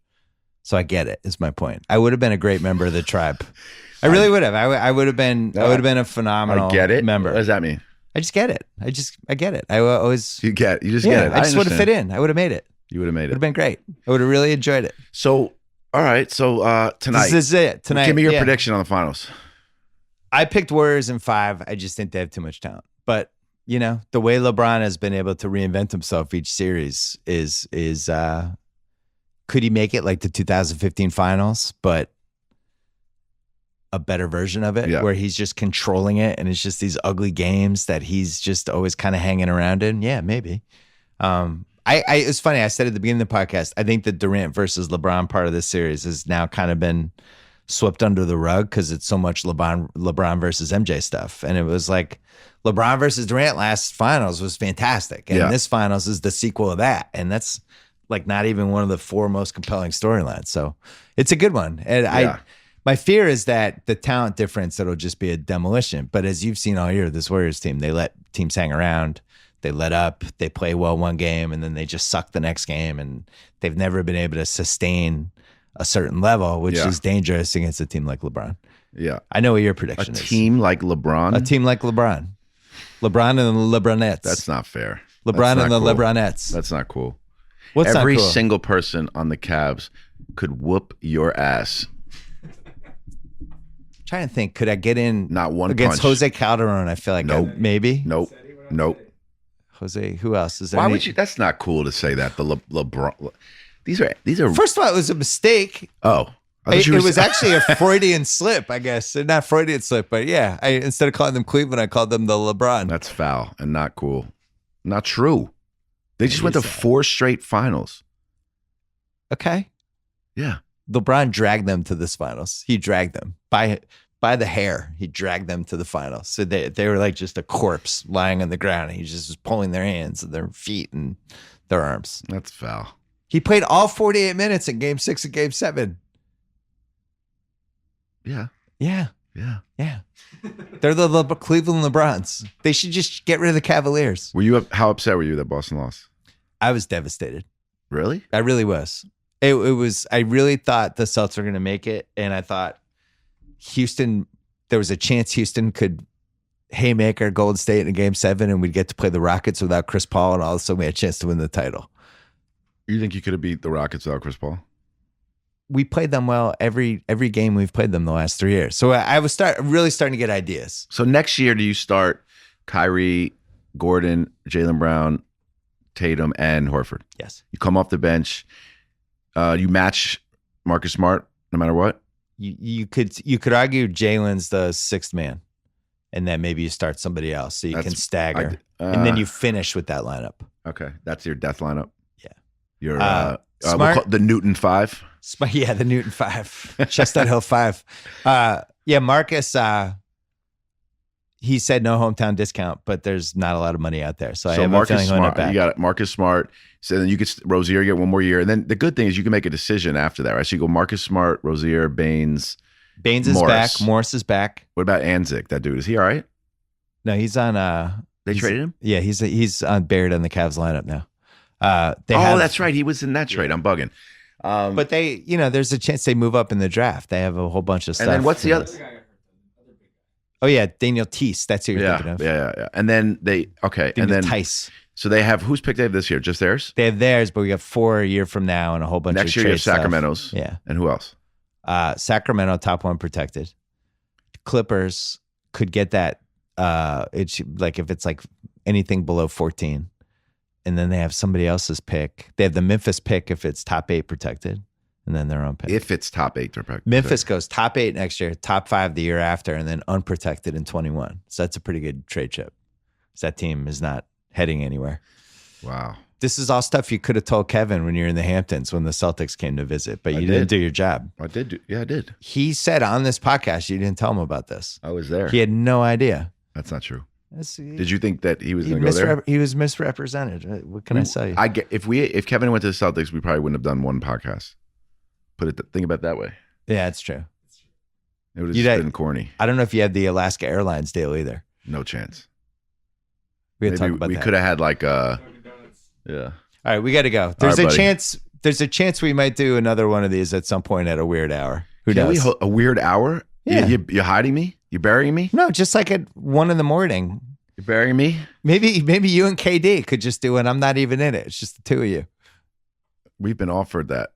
So I get it, is my point. I would have been a great member of the tribe. I really would have. I would have been a phenomenal I get it. member. What does that mean? I just get it. I get it. I always You just get it. I just would have understand. fit in. I would have made it. You would have made Would have it. been great. I would have really enjoyed it. So, all right. So tonight, This is it. Tonight. give me your yeah. prediction on the finals. I picked Warriors in 5. I just think they have too much talent. But the way LeBron has been able to reinvent himself each series is could he make it like the 2015 finals, but a better version of it where he's just controlling it and it's just these ugly games that he's just always kind of hanging around in? Yeah, maybe. It's funny. I said at the beginning of the podcast, I think the Durant versus LeBron part of this series has now kind of been swept under the rug because it's so much LeBron versus MJ stuff. And it was like LeBron versus Durant last finals was fantastic. And this finals is the sequel of that. And that's like not even one of the 4 most compelling storylines. So it's a good one. And my fear is that the talent difference, it'll just be a demolition. But as you've seen all year, this Warriors team, they let teams hang around. They let up. They play well one game, and then they just suck the next game. And they've never been able to sustain a certain level, which is dangerous against a team like LeBron. Yeah. I know what your prediction is. A team like LeBron? A team like LeBron. LeBron and the LeBronettes. That's not fair. LeBron and the cool. LeBronettes. That's not cool. What's Every not cool? single person on the Cavs could whoop your ass. Trying to think, could I get in Not one against punch. Jose Calderon? I feel like Nope. maybe. Nope. Jose, who else is there? Why would you? That's not cool to say that. The LeBron. These are. First of all, it was a mistake. Oh, It was actually a Freudian slip, I guess. Not Freudian slip, but yeah. Instead of calling them Cleveland, I called them the LeBron. That's foul and not cool. Not true. They just went to 4 straight finals. Okay. Yeah. LeBron dragged them to this finals. He dragged them by the hair. He dragged them to the finals. So they were like just a corpse lying on the ground. And he just was pulling their hands and their feet and their arms. That's foul. He played all 48 minutes in Game 6 and Game 7. Yeah. Yeah. Yeah. Yeah. They're the Cleveland LeBrons. They should just get rid of the Cavaliers. How upset were you that Boston lost? I was devastated. Really? I really was. It was. I really thought the Celtics were going to make it, and I thought Houston. There was a chance Houston could haymaker Golden State in Game 7, and we'd get to play the Rockets without Chris Paul, and all of a sudden we had a chance to win the title. You think you could have beat the Rockets without Chris Paul? We played them well every game we've played them the last 3 years. So I was really starting to get ideas. So next year, do you start Kyrie, Gordon, Jaylen Brown, Tatum, and Horford? Yes. You come off the bench. You match Marcus Smart no matter what. You could argue Jalen's the 6th man, and then maybe you start somebody else so you can stagger, and then you finish with that lineup. Okay, that's your death lineup. Yeah. Your Smart. we'll call the Newton 5. Yeah, the Newton 5, Chestnut Hill 5. Marcus. He said no hometown discount, but there's not a lot of money out there, so I have a feeling he'll end up back. You got Marcus Smart. So then you could Rozier get one more year, and then the good thing is you can make a decision after that, right? So you go Marcus Smart, Rozier, Baines. Baines is Morris. back. Morris is back. What about Anzik? That dude, is he all right? No, he's on. They traded him. Yeah, he's on buried on the Cavs lineup now. That's right. He was in that trade. I'm bugging. But they, there's a chance they move up in the draft. They have a whole bunch of stuff. And then what's the other? Oh yeah, Daniel Tease. That's who you're thinking of. Yeah. And then Daniel Tice. So they have who's picked they have this year? Just theirs. They have theirs, but we have 4 a year from now and a whole bunch. Next of year you have trade stuff. Sacramento's. Yeah. And who else? Sacramento top 1 protected. Clippers could get that. It's like if it's like anything below 14, and then they have somebody else's pick. They have the Memphis pick if it's top 8 protected, and then their own pick. If it's top 8 protected. Memphis goes top 8 next year, top 5 the year after, and then unprotected in 21. So that's a pretty good trade chip. That team is not heading anywhere. Wow. This is all stuff you could have told Kevin when you were in the Hamptons when the Celtics came to visit, but you didn't do your job. I did. I did. He said on this podcast you didn't tell him about this. I was there. He had no idea. That's not true. Did you think that he was going to go there? He was misrepresented. What can I tell you? I get if Kevin went to the Celtics, we probably wouldn't have done one podcast. Think about it that way. Yeah, it's true. It would have just been corny. I don't know if you had the Alaska Airlines deal either. No chance. We had to talk about we that. could have had like yeah. All right, we got to go. There's a chance. There's a chance we might do another one of these at some point at a weird hour. Who knows? A weird hour? Yeah. You hiding me? You burying me? No, just like at 1 a.m. You're burying me? Maybe you and KD could just do it. I'm not even in it. It's just the two of you. We've been offered that.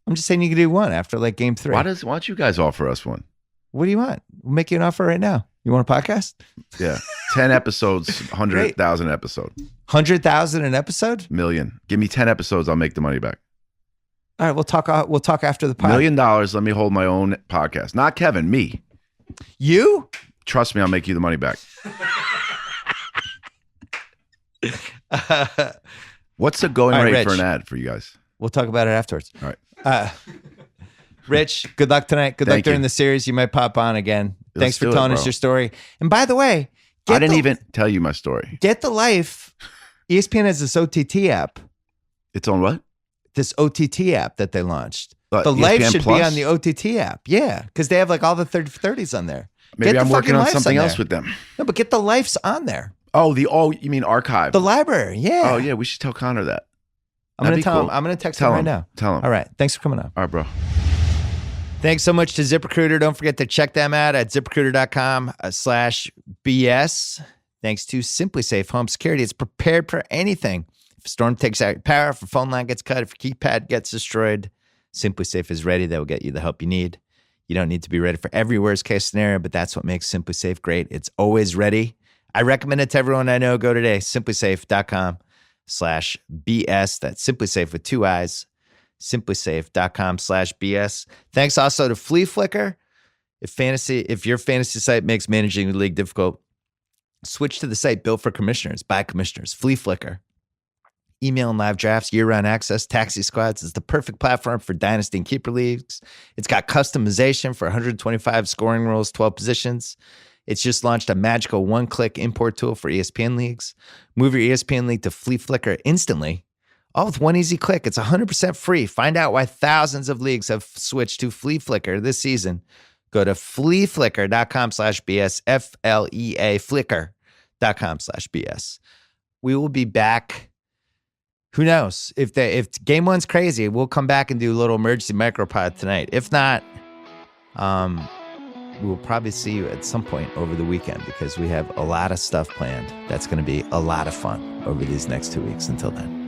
I'm just saying you could do one after like game 3. Why don't you guys offer us one? What do you want? We'll make you an offer right now. You want a podcast? Yeah. 10 episodes, 100,000 episode. 100,000 an episode? Million. Give me 10 episodes, I'll make the money back. All right, we'll talk after the $1 pod. million, let me hold my own podcast. Not Kevin, me. You? Trust me, I'll make you the money back. What's the going All right, rate Rich. for an ad for you guys? We'll talk about it afterwards. All right. Rich, good luck tonight. Good luck Thank during you. the series. You might pop on again. Thanks for do it, telling us bro. your story. And by the way, I didn't even tell you my story. get the life. ESPN has this OTT app. It's on what? This OTT app that they launched. What, The life ESPN should Plus? be on the OTT app. Yeah, because they have like all the 30s on there. Maybe Get the I'm working fucking on Lifes something on else there. with them. No, but get the lifes on there. Oh, you mean archive? The library. Yeah. Oh, yeah, we should tell Connor that. I'm gonna that'd be tell him. cool. I'm gonna text Tell him right him. now. Tell him. All right. Thanks for coming on. All right, bro. Thanks so much to ZipRecruiter. Don't forget to check them out at ZipRecruiter.com/BS. Thanks to Simply Safe Home Security. It's prepared for anything. If a storm takes out your power, if a phone line gets cut, if your keypad gets destroyed, Simply Safe is ready. They will get you the help you need. You don't need to be ready for every worst case scenario, but that's what makes Simply Safe great. It's always ready. I recommend it to everyone I know. Go today, simplysafe.com/BS. That's Simply Safe with 2 I's. simplysafe.com/BS. Thanks also to Flea Flicker. If your fantasy site makes managing the league difficult, switch to the site built for commissioners by commissioners. Flea Flicker. Email and live drafts, year-round access, taxi squads. It's the perfect platform for dynasty and keeper leagues. It's got customization for 125 scoring rules, 12 positions. It's just launched a magical one-click import tool for ESPN leagues. Move your ESPN league to Flea Flicker instantly, all with one easy click. It's 100% free. Find out why thousands of leagues have switched to Flea Flicker this season. Go to fleaflicker.com/BS, FLEA, flicker.com/BS. We will be back. Who knows? If game 1's crazy, we'll come back and do a little emergency micropod tonight. If not, we will probably see you at some point over the weekend because we have a lot of stuff planned. That's going to be a lot of fun over these next 2 weeks. Until then.